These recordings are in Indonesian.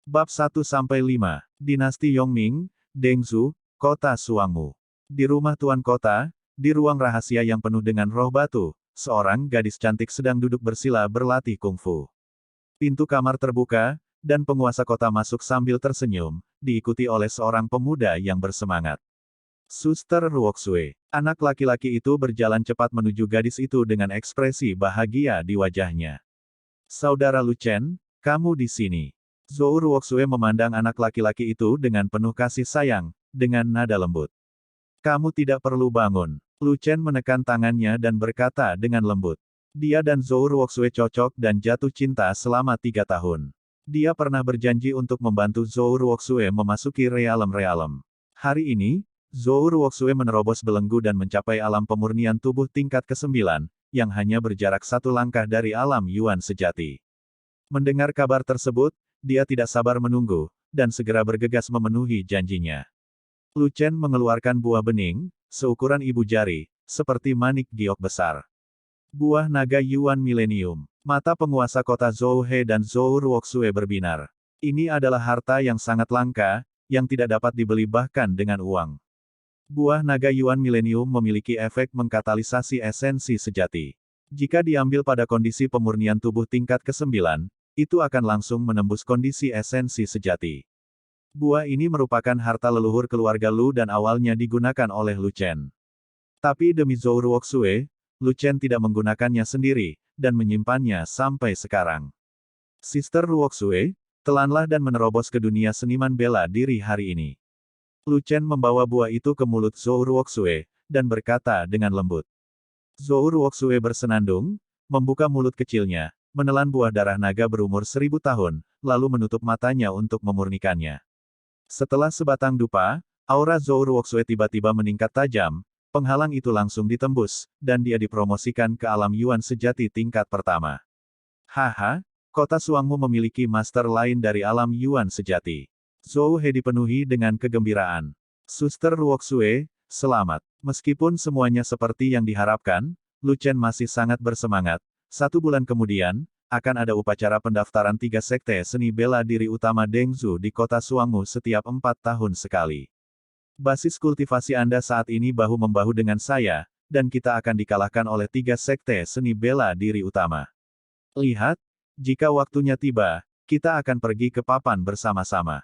Bab 1-5, Dinasti Yongming, Dengzhou, Kota Suangmu. Di rumah Tuan Kota, di ruang rahasia yang penuh dengan roh batu, seorang gadis cantik sedang duduk bersila berlatih kungfu. Pintu kamar terbuka, dan penguasa kota masuk sambil tersenyum, diikuti oleh seorang pemuda yang bersemangat. Suster Ruoxue. Anak laki-laki itu berjalan cepat menuju gadis itu dengan ekspresi bahagia di wajahnya. Saudara Lu Chen, kamu di sini. Zhou Ruoxue memandang anak laki-laki itu dengan penuh kasih sayang, dengan nada lembut. Kamu tidak perlu bangun. Lu Chen menekan tangannya dan berkata dengan lembut. Dia dan Zhou Ruoxue cocok dan jatuh cinta selama 3 tahun. Dia pernah berjanji untuk membantu Zhou Ruoxue memasuki realem-realem. Hari ini, Zhou Ruoxue menerobos belenggu dan mencapai alam pemurnian tubuh tingkat ke-9, yang hanya berjarak 1 langkah dari alam Yuan sejati. Mendengar kabar tersebut, dia tidak sabar menunggu, dan segera bergegas memenuhi janjinya. Lu Chen mengeluarkan buah bening, seukuran ibu jari, seperti manik giok besar. Buah naga Yuan Millennium. Mata penguasa kota Zhou He dan Zhou Ruoxue berbinar. Ini adalah harta yang sangat langka, yang tidak dapat dibeli bahkan dengan uang. Buah naga Yuan Millennium memiliki efek mengkatalisasi esensi sejati. Jika diambil pada kondisi pemurnian tubuh tingkat ke-9, itu akan langsung menembus kondisi esensi sejati. Buah ini merupakan harta leluhur keluarga Lu dan awalnya digunakan oleh Lu Chen. Tapi demi Zhou Ruoxue, Lu Chen tidak menggunakannya sendiri, dan menyimpannya sampai sekarang. Sister Ruoxue, telanlah dan menerobos ke dunia seniman bela diri hari ini. Lu Chen membawa buah itu ke mulut Zhou Ruoxue, dan berkata dengan lembut. Zhou Ruoxue bersenandung, membuka mulut kecilnya, menelan buah darah naga berumur 1000 tahun, lalu menutup matanya untuk memurnikannya. Setelah sebatang dupa, aura Zhou Ruoxue tiba-tiba meningkat tajam, penghalang itu langsung ditembus, dan dia dipromosikan ke alam Yuan sejati tingkat pertama. Haha, kota Suangmu memiliki master lain dari alam Yuan sejati. Zhou He dipenuhi dengan kegembiraan. Suster Ruoxue, selamat. Meskipun semuanya seperti yang diharapkan, Lu Chen masih sangat bersemangat. 1 bulan kemudian, akan ada upacara pendaftaran 3 sekte seni bela diri utama Dengzhou di kota Suangmu setiap 4 tahun sekali. Basis kultivasi Anda saat ini bahu-membahu dengan saya, dan kita akan dikalahkan oleh 3 sekte seni bela diri utama. Lihat, jika waktunya tiba, kita akan pergi ke papan bersama-sama.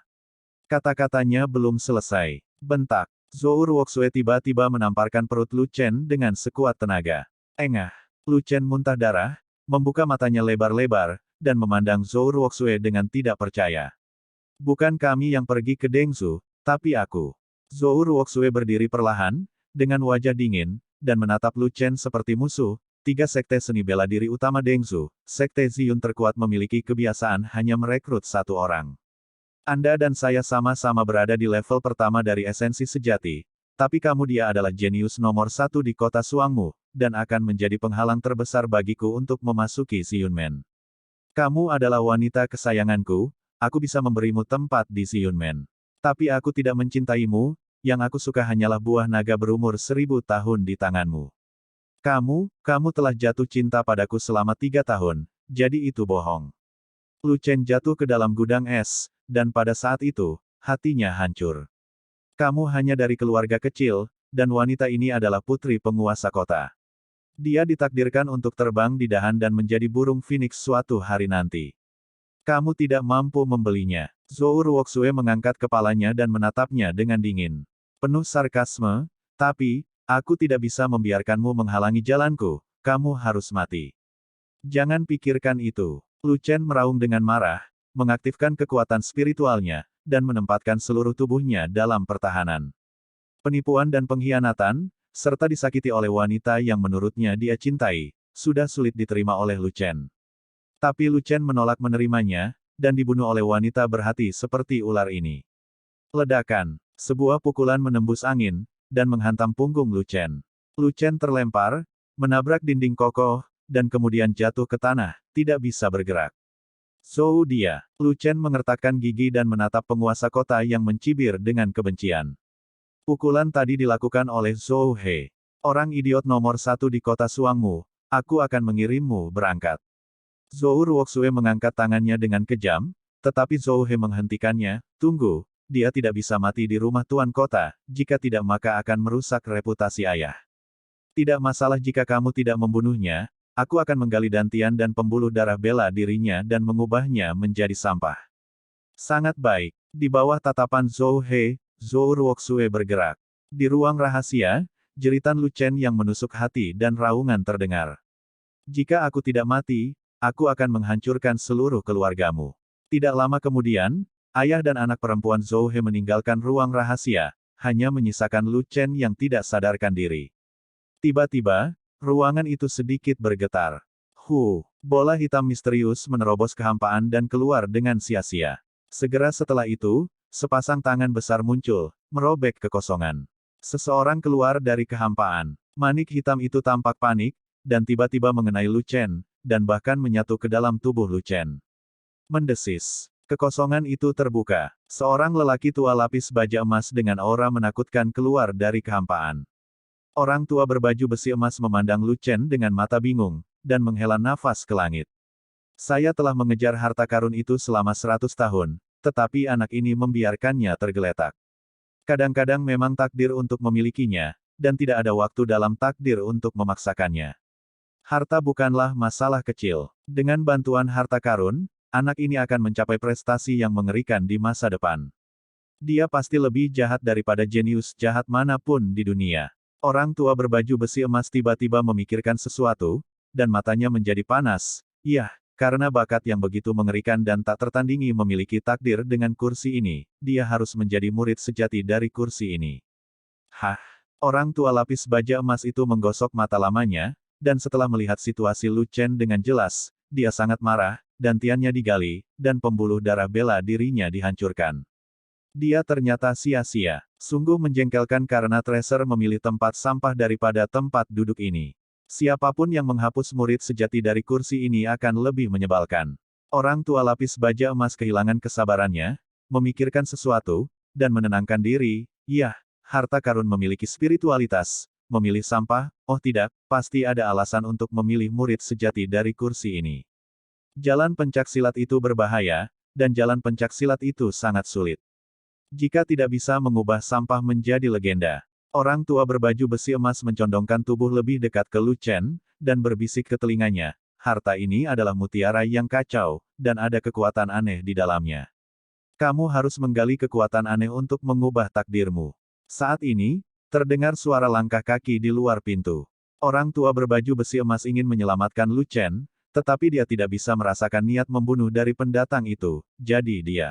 Kata-katanya belum selesai. Bentak. Zhou Ruoxue tiba-tiba menamparkan perut Lu Chen dengan sekuat tenaga. Engah. Lu Chen muntah darah, membuka matanya lebar-lebar, dan memandang Zhou Ruoxue dengan tidak percaya. Bukan kami yang pergi ke Dengzhou, tapi aku. Zhou Ruoxue berdiri perlahan, dengan wajah dingin, dan menatap Lu Chen seperti musuh. 3 sekte seni bela diri utama Dengzhou, sekte Ziyun terkuat memiliki kebiasaan hanya merekrut 1 orang. Anda dan saya sama-sama berada di level pertama dari esensi sejati, tapi kamu dia adalah jenius nomor 1 di kota Suangmu, dan akan menjadi penghalang terbesar bagiku untuk memasuki Ziyunmen. Kamu adalah wanita kesayanganku, aku bisa memberimu tempat di Ziyunmen. Tapi aku tidak mencintaimu, yang aku suka hanyalah buah naga berumur 1000 tahun di tanganmu. Kamu telah jatuh cinta padaku selama 3 tahun, jadi itu bohong. Lu Chen jatuh ke dalam gudang es, dan pada saat itu, hatinya hancur. Kamu hanya dari keluarga kecil, dan wanita ini adalah putri penguasa kota. Dia ditakdirkan untuk terbang di dahan dan menjadi burung phoenix suatu hari nanti. Kamu tidak mampu membelinya. Zhou Ruoxue mengangkat kepalanya dan menatapnya dengan dingin. Penuh sarkasme, tapi, aku tidak bisa membiarkanmu menghalangi jalanku, kamu harus mati. Jangan pikirkan itu. Lu Chen meraung dengan marah, mengaktifkan kekuatan spiritualnya, dan menempatkan seluruh tubuhnya dalam pertahanan. Penipuan dan pengkhianatan, serta disakiti oleh wanita yang menurutnya dia cintai, sudah sulit diterima oleh Lu Chen. Tapi Lu Chen menolak menerimanya, dan dibunuh oleh wanita berhati seperti ular ini. Ledakan. Sebuah pukulan menembus angin, dan menghantam punggung Lu Chen. Lu Chen terlempar, menabrak dinding kokoh, dan kemudian jatuh ke tanah, tidak bisa bergerak. Zhou dia. Lu Chen mengertakkan gigi dan menatap penguasa kota yang mencibir dengan kebencian. Pukulan tadi dilakukan oleh Zhou He. Orang idiot nomor 1 di kota Suangmu, aku akan mengirimmu berangkat. Zhou Ruoxue mengangkat tangannya dengan kejam, Tetapi Zhou He menghentikannya, tunggu, dia tidak bisa mati di rumah tuan kota, jika tidak maka akan merusak reputasi ayah. Tidak masalah jika kamu tidak membunuhnya, aku akan menggali dantian dan pembuluh darah bela dirinya dan mengubahnya menjadi sampah. Sangat baik. Di bawah tatapan Zhou He, Zhou Ruoxue bergerak. Di ruang rahasia, jeritan Lu Chen yang menusuk hati dan raungan terdengar. Jika aku tidak mati, aku akan menghancurkan seluruh keluargamu. Tidak lama kemudian, ayah dan anak perempuan Zhou He meninggalkan ruang rahasia, hanya menyisakan Lu Chen yang tidak sadarkan diri. Tiba-tiba, ruangan itu sedikit bergetar. Bola hitam misterius menerobos kehampaan dan keluar dengan sia-sia. Segera setelah itu, sepasang tangan besar muncul, merobek kekosongan. Seseorang keluar dari kehampaan. Manik hitam itu tampak panik, dan tiba-tiba mengenai Lu Chen, dan bahkan menyatu ke dalam tubuh Lu Chen. Mendesis. Kekosongan itu terbuka. Seorang lelaki tua lapis baja emas dengan aura menakutkan keluar dari kehampaan. Orang tua berbaju besi emas memandang Lu Chen dengan mata bingung, dan menghela nafas ke langit. Saya telah mengejar harta karun itu selama 100 tahun, tetapi anak ini membiarkannya tergeletak. Kadang-kadang memang takdir untuk memilikinya, dan tidak ada waktu dalam takdir untuk memaksakannya. Harta bukanlah masalah kecil. Dengan bantuan harta karun, anak ini akan mencapai prestasi yang mengerikan di masa depan. Dia pasti lebih jahat daripada jenius jahat manapun di dunia. Orang tua berbaju besi emas tiba-tiba memikirkan sesuatu, dan matanya menjadi panas. Yah, karena bakat yang begitu mengerikan dan tak tertandingi memiliki takdir dengan kursi ini, dia harus menjadi murid sejati dari kursi ini. Hah? Orang tua lapis baja emas itu menggosok mata lamanya, dan setelah melihat situasi Lu Chen dengan jelas, dia sangat marah, dantiannya digali, dan pembuluh darah bela dirinya dihancurkan. Dia ternyata sia-sia. Sungguh menjengkelkan karena Tracer memilih tempat sampah daripada tempat duduk ini. Siapapun yang menghapus murid sejati dari kursi ini akan lebih menyebalkan. Orang tua lapis baja emas kehilangan kesabarannya, memikirkan sesuatu, dan menenangkan diri. Yah, harta karun memiliki spiritualitas. Memilih sampah, oh tidak, pasti ada alasan untuk memilih murid sejati dari kursi ini. Jalan pencaksilat itu berbahaya, dan jalan pencaksilat itu sangat sulit. Jika tidak bisa mengubah sampah menjadi legenda, orang tua berbaju besi emas mencondongkan tubuh lebih dekat ke Lu Chen, dan berbisik ke telinganya, harta ini adalah mutiara yang kacau, dan ada kekuatan aneh di dalamnya. Kamu harus menggali kekuatan aneh untuk mengubah takdirmu. Saat ini, terdengar suara langkah kaki di luar pintu. Orang tua berbaju besi emas ingin menyelamatkan Lu Chen, tetapi dia tidak bisa merasakan niat membunuh dari pendatang itu, jadi dia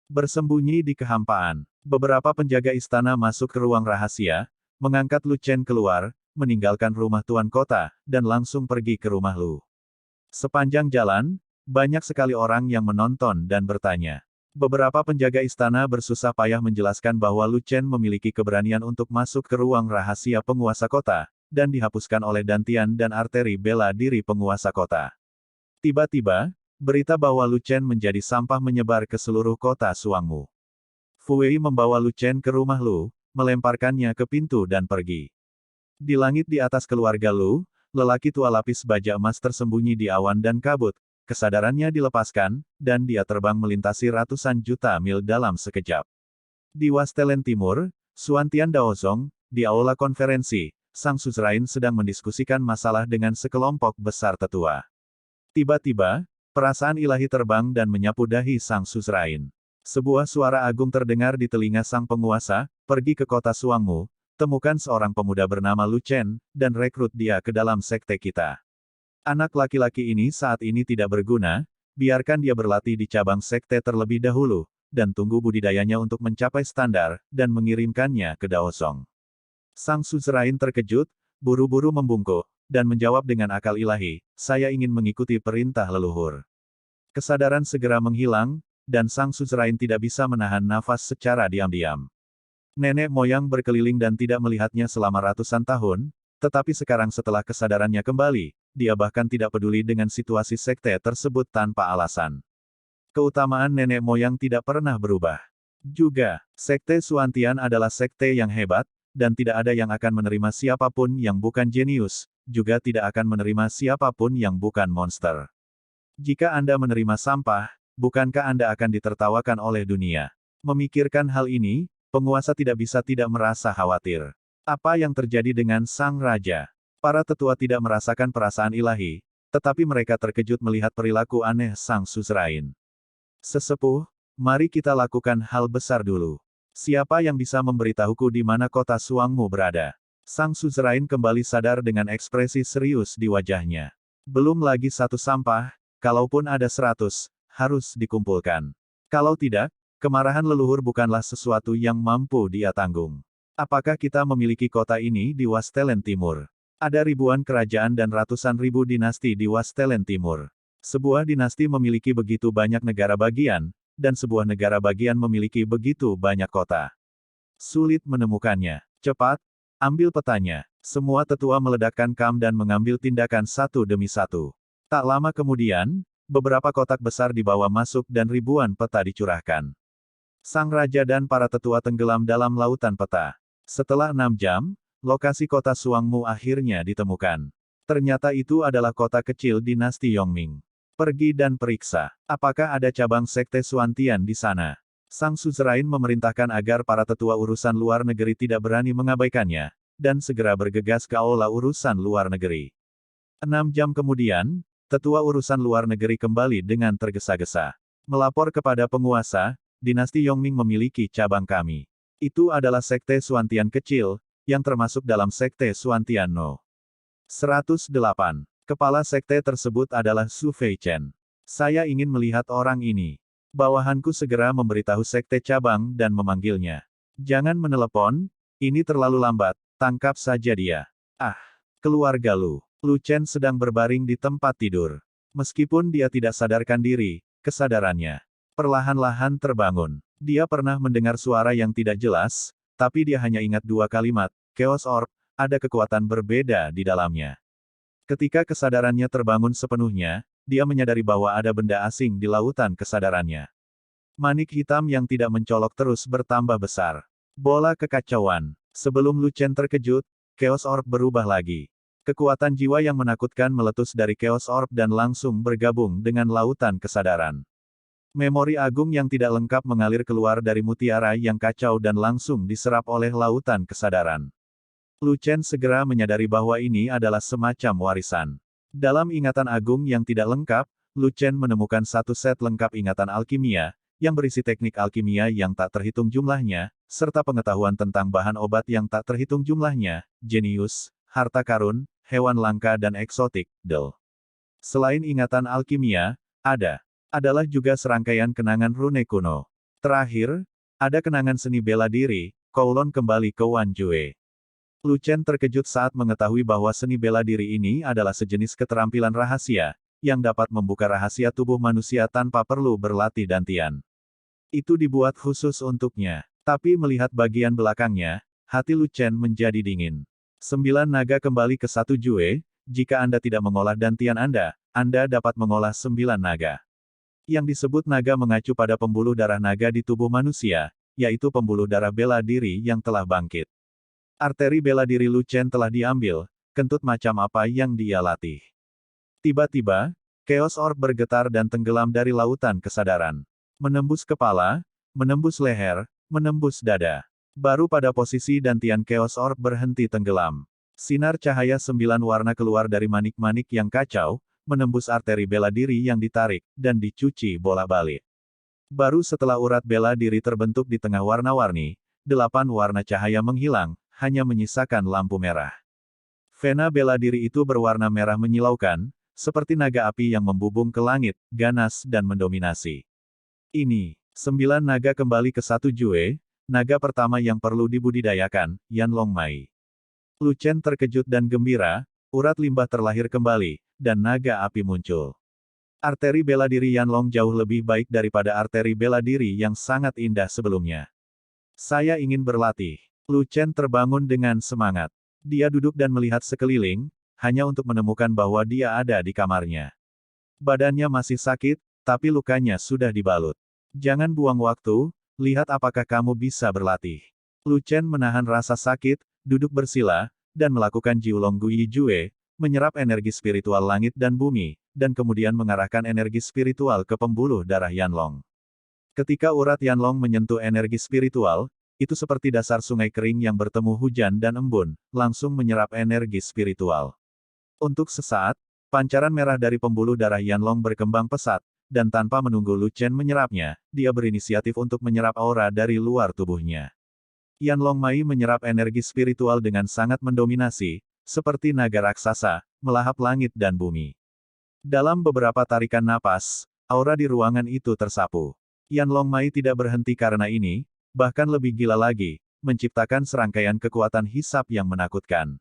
bersembunyi di kehampaan. Beberapa penjaga istana masuk ke ruang rahasia, mengangkat Lu Chen keluar, meninggalkan rumah tuan kota, dan langsung pergi ke rumah Lu. Sepanjang jalan, banyak sekali orang yang menonton dan bertanya. Beberapa penjaga istana bersusah payah menjelaskan bahwa Lu Chen memiliki keberanian untuk masuk ke ruang rahasia penguasa kota, dan dihapuskan oleh dantian dan arteri bela diri penguasa kota. Tiba-tiba, berita bahwa Lu Chen menjadi sampah menyebar ke seluruh kota Suangmu. Fu Wei membawa Lu Chen ke rumah Lu, melemparkannya ke pintu dan pergi. Di langit di atas keluarga Lu, lelaki tua lapis baja emas tersembunyi di awan dan kabut, kesadarannya dilepaskan, dan dia terbang melintasi ratusan juta mil dalam sekejap. Di Wastelen Timur, Xuantian Daozong, di aula konferensi, Sang Suzerain sedang mendiskusikan masalah dengan sekelompok besar tetua. Tiba-tiba, perasaan ilahi terbang dan menyapu dahi Sang Suzerain. Sebuah suara agung terdengar di telinga sang penguasa, pergi ke kota Suangmu, temukan seorang pemuda bernama Lu Chen, dan rekrut dia ke dalam sekte kita. Anak laki-laki ini saat ini tidak berguna, biarkan dia berlatih di cabang sekte terlebih dahulu, dan tunggu budidayanya untuk mencapai standar, dan mengirimkannya ke Daosong. Sang Suzerain terkejut, buru-buru membungkuk, dan menjawab dengan akal ilahi, saya ingin mengikuti perintah leluhur. Kesadaran segera menghilang, dan Sang Suzerain tidak bisa menahan nafas secara diam-diam. Nenek moyang berkeliling dan tidak melihatnya selama ratusan tahun, tetapi sekarang setelah kesadarannya kembali, dia bahkan tidak peduli dengan situasi sekte tersebut tanpa alasan. Keutamaan nenek moyang tidak pernah berubah. Juga, sekte Xuantian adalah sekte yang hebat, dan tidak ada yang akan menerima siapapun yang bukan jenius, juga tidak akan menerima siapapun yang bukan monster. Jika Anda menerima sampah, bukankah Anda akan ditertawakan oleh dunia? Memikirkan hal ini, penguasa tidak bisa tidak merasa khawatir. Apa yang terjadi dengan sang raja? Para tetua tidak merasakan perasaan ilahi, tetapi mereka terkejut melihat perilaku aneh sang suzerain. Sesepuh, mari kita lakukan hal besar dulu. Siapa yang bisa memberitahuku di mana kota Suangmu berada? Sang suzerain kembali sadar dengan ekspresi serius di wajahnya. Belum lagi 1 sampah, kalaupun ada 100, harus dikumpulkan. Kalau tidak, kemarahan leluhur bukanlah sesuatu yang mampu dia tanggung. Apakah kita memiliki kota ini di Wastelen Timur? Ada ribuan kerajaan dan ratusan ribu dinasti di Wastelen Timur. Sebuah dinasti memiliki begitu banyak negara bagian, dan sebuah negara bagian memiliki begitu banyak kota. Sulit menemukannya. Cepat, ambil petanya. Semua tetua meledakkan kam dan mengambil tindakan satu demi satu. Tak lama kemudian, beberapa kotak besar dibawa masuk dan ribuan peta dicurahkan. Sang raja dan para tetua tenggelam dalam lautan peta. Setelah 6 jam, lokasi kota Suangmu akhirnya ditemukan. Ternyata itu adalah kota kecil dinasti Yongming. Pergi dan periksa, apakah ada cabang sekte Suantian di sana. Sang suzerain memerintahkan agar para tetua urusan luar negeri tidak berani mengabaikannya, dan segera bergegas ke aula urusan luar negeri. 6 jam kemudian, tetua urusan luar negeri kembali dengan tergesa-gesa. Melapor kepada penguasa, dinasti Yongming memiliki cabang kami. Itu adalah sekte Suantian kecil, yang termasuk dalam sekte Suantian No. 108. Kepala sekte tersebut adalah Su Feichen. Saya ingin melihat orang ini. Bawahanku segera memberitahu sekte cabang dan memanggilnya. Jangan menelepon, ini terlalu lambat, tangkap saja dia. Ah, keluarga Lu. Lu Chen sedang berbaring di tempat tidur. Meskipun dia tidak sadarkan diri, kesadarannya perlahan-lahan terbangun. Dia pernah mendengar suara yang tidak jelas, tapi dia hanya ingat 2 kalimat, Chaos Orb, ada kekuatan berbeda di dalamnya. Ketika kesadarannya terbangun sepenuhnya, dia menyadari bahwa ada benda asing di lautan kesadarannya. Manik hitam yang tidak mencolok terus bertambah besar. Bola kekacauan. Sebelum Lu Chen terkejut, Chaos Orb berubah lagi. Kekuatan jiwa yang menakutkan meletus dari Chaos Orb dan langsung bergabung dengan lautan kesadaran. Memori agung yang tidak lengkap mengalir keluar dari mutiara yang kacau dan langsung diserap oleh lautan kesadaran. Lu Chen segera menyadari bahwa ini adalah semacam warisan. Dalam ingatan agung yang tidak lengkap, Lu Chen menemukan satu set lengkap ingatan alkimia, yang berisi teknik alkimia yang tak terhitung jumlahnya, serta pengetahuan tentang bahan obat yang tak terhitung jumlahnya, jenius, harta karun, hewan langka dan eksotik, del. Selain ingatan alkimia, adalah juga serangkaian kenangan rune kuno. Terakhir, ada kenangan seni bela diri, Kowloon kembali ke Wanjue. Lu Chen terkejut saat mengetahui bahwa seni bela diri ini adalah sejenis keterampilan rahasia, yang dapat membuka rahasia tubuh manusia tanpa perlu berlatih dantian. Itu dibuat khusus untuknya. Tapi melihat bagian belakangnya, hati Lu Chen menjadi dingin. 9 naga kembali ke 1 Jue, jika Anda tidak mengolah dantian Anda dapat mengolah 9 naga. Yang disebut naga mengacu pada pembuluh darah naga di tubuh manusia, yaitu pembuluh darah bela diri yang telah bangkit. Arteri bela diri Lu Chen telah diambil, kentut macam apa yang dia latih. Tiba-tiba, Chaos Orb bergetar dan tenggelam dari lautan kesadaran. Menembus kepala, menembus leher, menembus dada. Baru pada posisi dantian Chaos Orb berhenti tenggelam. Sinar cahaya 9 warna keluar dari manik-manik yang kacau, menembus arteri bela diri yang ditarik, dan dicuci bolak-balik. Baru setelah urat bela diri terbentuk di tengah warna-warni, 8 warna cahaya menghilang, hanya menyisakan lampu merah. Vena bela diri itu berwarna merah menyilaukan, seperti naga api yang membubung ke langit, ganas dan mendominasi. Ini, 9 naga kembali ke 1 Jue, naga pertama yang perlu dibudidayakan, Yanlong Mai. Lu Chen terkejut dan gembira, urat limbah terlahir kembali, dan naga api muncul. Arteri bela diri Yanlong jauh lebih baik daripada arteri bela diri yang sangat indah sebelumnya. Saya ingin berlatih. Lu Chen terbangun dengan semangat. Dia duduk dan melihat sekeliling, hanya untuk menemukan bahwa dia ada di kamarnya. Badannya masih sakit, tapi lukanya sudah dibalut. Jangan buang waktu, lihat apakah kamu bisa berlatih. Lu Chen menahan rasa sakit, duduk bersila, dan melakukan Jiulong Guyi Jue, menyerap energi spiritual langit dan bumi, dan kemudian mengarahkan energi spiritual ke pembuluh darah Yanlong. Ketika urat Yanlong menyentuh energi spiritual, itu seperti dasar sungai kering yang bertemu hujan dan embun, langsung menyerap energi spiritual. Untuk sesaat, pancaran merah dari pembuluh darah Yanlong berkembang pesat, dan tanpa menunggu Lu Chen menyerapnya, dia berinisiatif untuk menyerap aura dari luar tubuhnya. Yanlong Mai menyerap energi spiritual dengan sangat mendominasi, seperti naga raksasa, melahap langit dan bumi. Dalam beberapa tarikan napas, aura di ruangan itu tersapu. Yanlong Mai tidak berhenti karena ini, bahkan lebih gila lagi, menciptakan serangkaian kekuatan hisap yang menakutkan.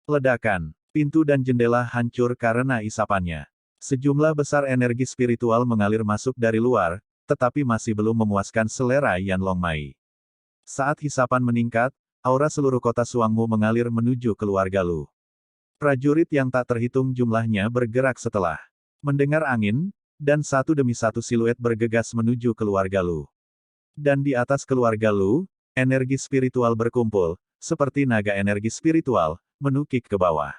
Ledakan, pintu dan jendela hancur karena isapannya. Sejumlah besar energi spiritual mengalir masuk dari luar, tetapi masih belum memuaskan selera Yanlong Mai. Saat hisapan meningkat, aura seluruh kota Suangmu mengalir menuju keluarga Lu. Prajurit yang tak terhitung jumlahnya bergerak setelah mendengar angin, dan satu demi satu siluet bergegas menuju keluarga Lu. Dan di atas keluarga Lu, energi spiritual berkumpul, seperti naga energi spiritual, menukik ke bawah.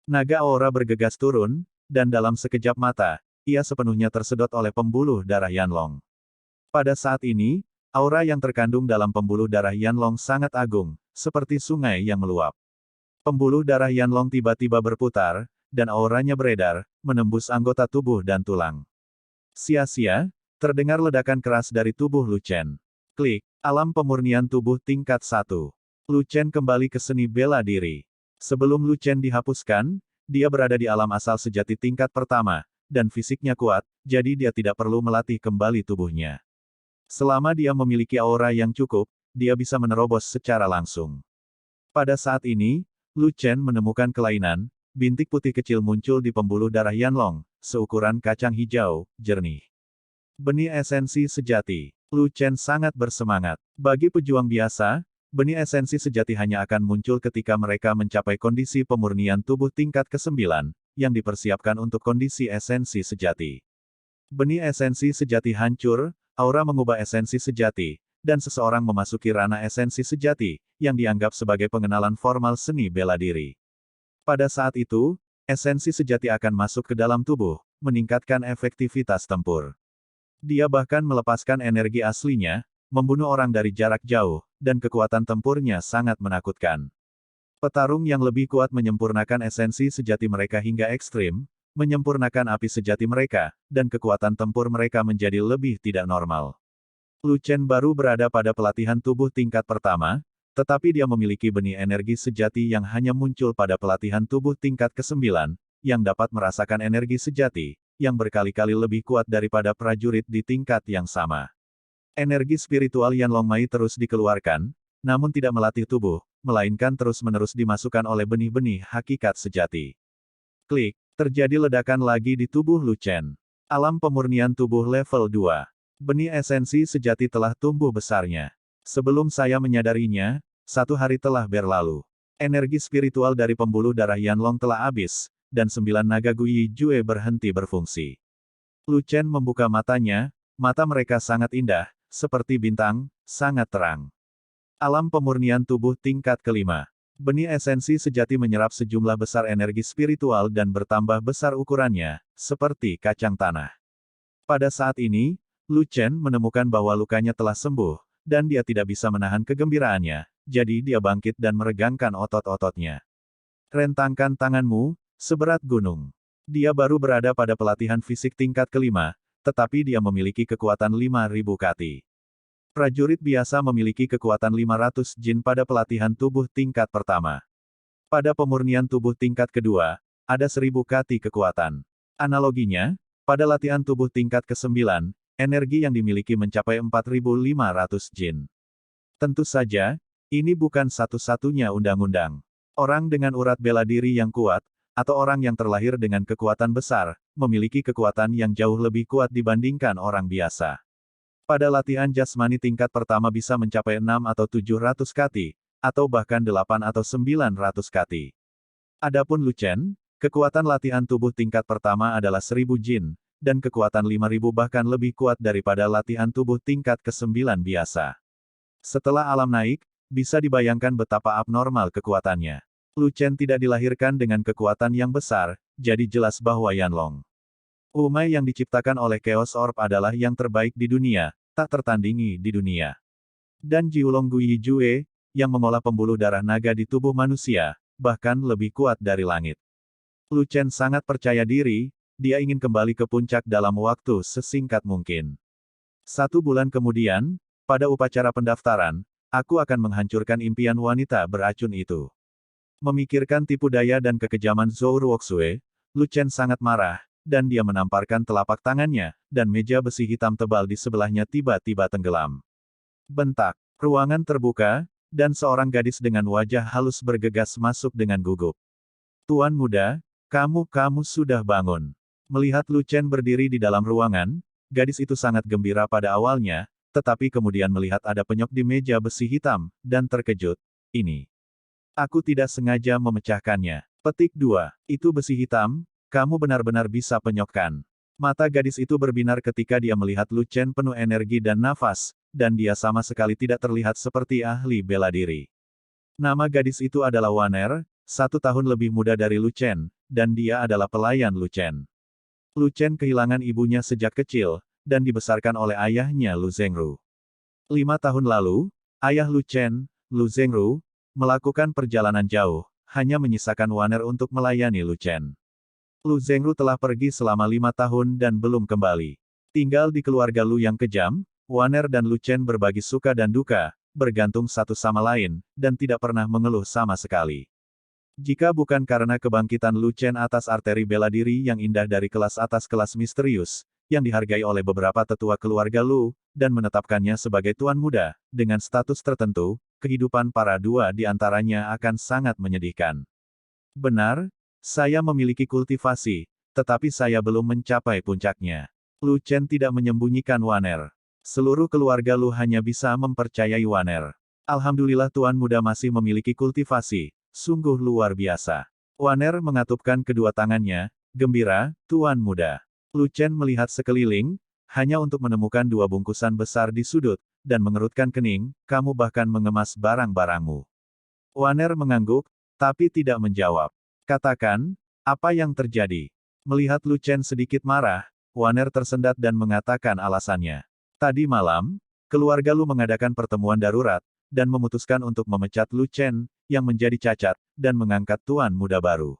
Naga aura bergegas turun, dan dalam sekejap mata, ia sepenuhnya tersedot oleh pembuluh darah Yanlong. Pada saat ini, aura yang terkandung dalam pembuluh darah Yanlong sangat agung, seperti sungai yang meluap. Pembuluh darah Yanlong tiba-tiba berputar, dan auranya beredar, menembus anggota tubuh dan tulang. Sia-sia, terdengar ledakan keras dari tubuh Lu Chen. Klik, alam pemurnian tubuh tingkat 1. Lu Chen kembali ke seni bela diri. Sebelum Lu Chen dihapuskan, dia berada di alam asal sejati tingkat pertama, dan fisiknya kuat, jadi dia tidak perlu melatih kembali tubuhnya. Selama dia memiliki aura yang cukup, dia bisa menerobos secara langsung. Pada saat ini, Lu Chen menemukan kelainan, bintik putih kecil muncul di pembuluh darah Yanlong, seukuran kacang hijau, jernih. Benih esensi sejati. Lu Chen sangat bersemangat. Bagi pejuang biasa, benih esensi sejati hanya akan muncul ketika mereka mencapai kondisi pemurnian tubuh tingkat ke-9, yang dipersiapkan untuk kondisi esensi sejati. Benih esensi sejati hancur, aura mengubah esensi sejati, dan seseorang memasuki ranah esensi sejati, yang dianggap sebagai pengenalan formal seni bela diri. Pada saat itu, esensi sejati akan masuk ke dalam tubuh, meningkatkan efektivitas tempur. Dia bahkan melepaskan energi aslinya, membunuh orang dari jarak jauh, dan kekuatan tempurnya sangat menakutkan. Petarung yang lebih kuat menyempurnakan esensi sejati mereka hingga ekstrim, menyempurnakan api sejati mereka, dan kekuatan tempur mereka menjadi lebih tidak normal. Lu Chen baru berada pada pelatihan tubuh tingkat pertama, tetapi dia memiliki benih energi sejati yang hanya muncul pada pelatihan tubuh tingkat ke-9, yang dapat merasakan energi sejati, yang berkali-kali lebih kuat daripada prajurit di tingkat yang sama. Energi spiritual Yanlong Mai terus dikeluarkan, namun tidak melatih tubuh, melainkan terus-menerus dimasukkan oleh benih-benih hakikat sejati. Klik, terjadi ledakan lagi di tubuh Lu Chen. Alam pemurnian tubuh level 2. Benih esensi sejati telah tumbuh besarnya. Sebelum saya menyadarinya, 1 hari telah berlalu. Energi spiritual dari pembuluh darah Yanlong telah habis, dan 9 naga Guyi Jue berhenti berfungsi. Lu Chen membuka matanya, mata mereka sangat indah, seperti bintang, sangat terang. Alam pemurnian tubuh tingkat ke-5. Benih esensi sejati menyerap sejumlah besar energi spiritual dan bertambah besar ukurannya, seperti kacang tanah. Pada saat ini, Lu Chen menemukan bahwa lukanya telah sembuh, dan dia tidak bisa menahan kegembiraannya, jadi dia bangkit dan meregangkan otot-ototnya. Rentangkan tanganmu, seberat gunung. Dia baru berada pada pelatihan fisik tingkat ke-5, tetapi dia memiliki kekuatan 5.000 kati. Prajurit biasa memiliki kekuatan 500 jin pada pelatihan tubuh tingkat pertama. Pada pemurnian tubuh tingkat kedua, ada 1000 kati kekuatan. Analoginya, pada latihan tubuh tingkat ke-9, energi yang dimiliki mencapai 4.500 jin. Tentu saja, ini bukan satu-satunya undang-undang. Orang dengan urat bela diri yang kuat, atau orang yang terlahir dengan kekuatan besar, memiliki kekuatan yang jauh lebih kuat dibandingkan orang biasa. Pada latihan jasmani tingkat pertama bisa mencapai 6 atau 700 kati, atau bahkan 8 atau 900 kati. Adapun Lu Chen, kekuatan latihan tubuh tingkat pertama adalah 1000 jin, dan kekuatan 5000 bahkan lebih kuat daripada latihan tubuh tingkat ke-9 biasa. Setelah alam naik, bisa dibayangkan betapa abnormal kekuatannya. Lu Chen tidak dilahirkan dengan kekuatan yang besar, jadi jelas bahwa Yanlong Umai yang diciptakan oleh Chaos Orb adalah yang terbaik di dunia, tak tertandingi di dunia. Dan Jiulong Guyi Jue, yang mengolah pembuluh darah naga di tubuh manusia, bahkan lebih kuat dari langit. Lu Chen sangat percaya diri, dia ingin kembali ke puncak dalam waktu sesingkat mungkin. 1 bulan kemudian, pada upacara pendaftaran, aku akan menghancurkan impian wanita beracun itu. Memikirkan tipu daya dan kekejaman Zhou Ruoxue, Lu Chen sangat marah, dan dia menamparkan telapak tangannya, dan meja besi hitam tebal di sebelahnya tiba-tiba tenggelam. Bentak. Ruangan terbuka, dan seorang gadis dengan wajah halus bergegas masuk dengan gugup. Tuan muda, kamu sudah bangun. Melihat Lu Chen berdiri di dalam ruangan, gadis itu sangat gembira pada awalnya, tetapi kemudian melihat ada penyok di meja besi hitam, dan terkejut. Ini. Aku tidak sengaja memecahkannya. Petik 2. Itu besi hitam, kamu benar-benar bisa penyokkan. Mata gadis itu berbinar ketika dia melihat Lu Chen penuh energi dan nafas, dan dia sama sekali tidak terlihat seperti ahli bela diri. Nama gadis itu adalah Waner, 1 tahun lebih muda dari Lu Chen, dan dia adalah pelayan Lu Chen. Lu Chen kehilangan ibunya sejak kecil, dan dibesarkan oleh ayahnya Lu Zhengru. 5 tahun lalu, ayah Lu Chen, Lu Zhengru, melakukan perjalanan jauh, hanya menyisakan Waner untuk melayani Lu Chen. Lu Zhengru telah pergi selama 5 tahun dan belum kembali. Tinggal di keluarga Lu yang kejam, Waner dan Lu Chen berbagi suka dan duka, bergantung satu sama lain, dan tidak pernah mengeluh sama sekali. Jika bukan karena kebangkitan Lu Chen atas arteri bela diri yang indah dari kelas atas kelas misterius, yang dihargai oleh beberapa tetua keluarga Lu, dan menetapkannya sebagai tuan muda, dengan status tertentu, kehidupan para dua di antaranya akan sangat menyedihkan. Benar, saya memiliki kultivasi, tetapi saya belum mencapai puncaknya. Lu Chen tidak menyembunyikan Waner. Seluruh keluarga Lu hanya bisa mempercayai Waner. Alhamdulillah tuan muda masih memiliki kultivasi, sungguh luar biasa. Waner mengatupkan kedua tangannya, gembira, tuan muda. Lu Chen melihat sekeliling, hanya untuk menemukan 2 bungkusan besar di sudut, dan mengerutkan kening, kamu bahkan mengemas barang-barangmu. Waner mengangguk, tapi tidak menjawab. Katakan, apa yang terjadi? Melihat Lu Chen sedikit marah, Waner tersendat dan mengatakan alasannya. Tadi malam, keluarga Lu mengadakan pertemuan darurat, dan memutuskan untuk memecat Lu Chen, yang menjadi cacat, dan mengangkat tuan muda baru.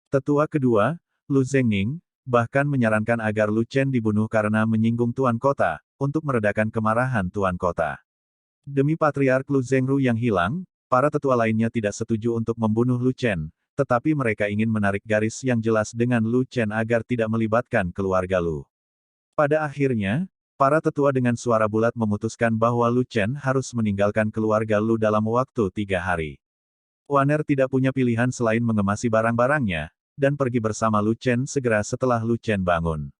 Tetua kedua, Lu Zhengning, bahkan menyarankan agar Lu Chen dibunuh karena menyinggung tuan kota, untuk meredakan kemarahan tuan kota. Demi patriark Lu Zhengru yang hilang, para tetua lainnya tidak setuju untuk membunuh Lu Chen, tetapi mereka ingin menarik garis yang jelas dengan Lu Chen agar tidak melibatkan keluarga Lu. Pada akhirnya, para tetua dengan suara bulat memutuskan bahwa Lu Chen harus meninggalkan keluarga Lu dalam waktu 3 hari. Waner tidak punya pilihan selain mengemasi barang-barangnya, dan pergi bersama Lu Chen segera setelah Lu Chen bangun.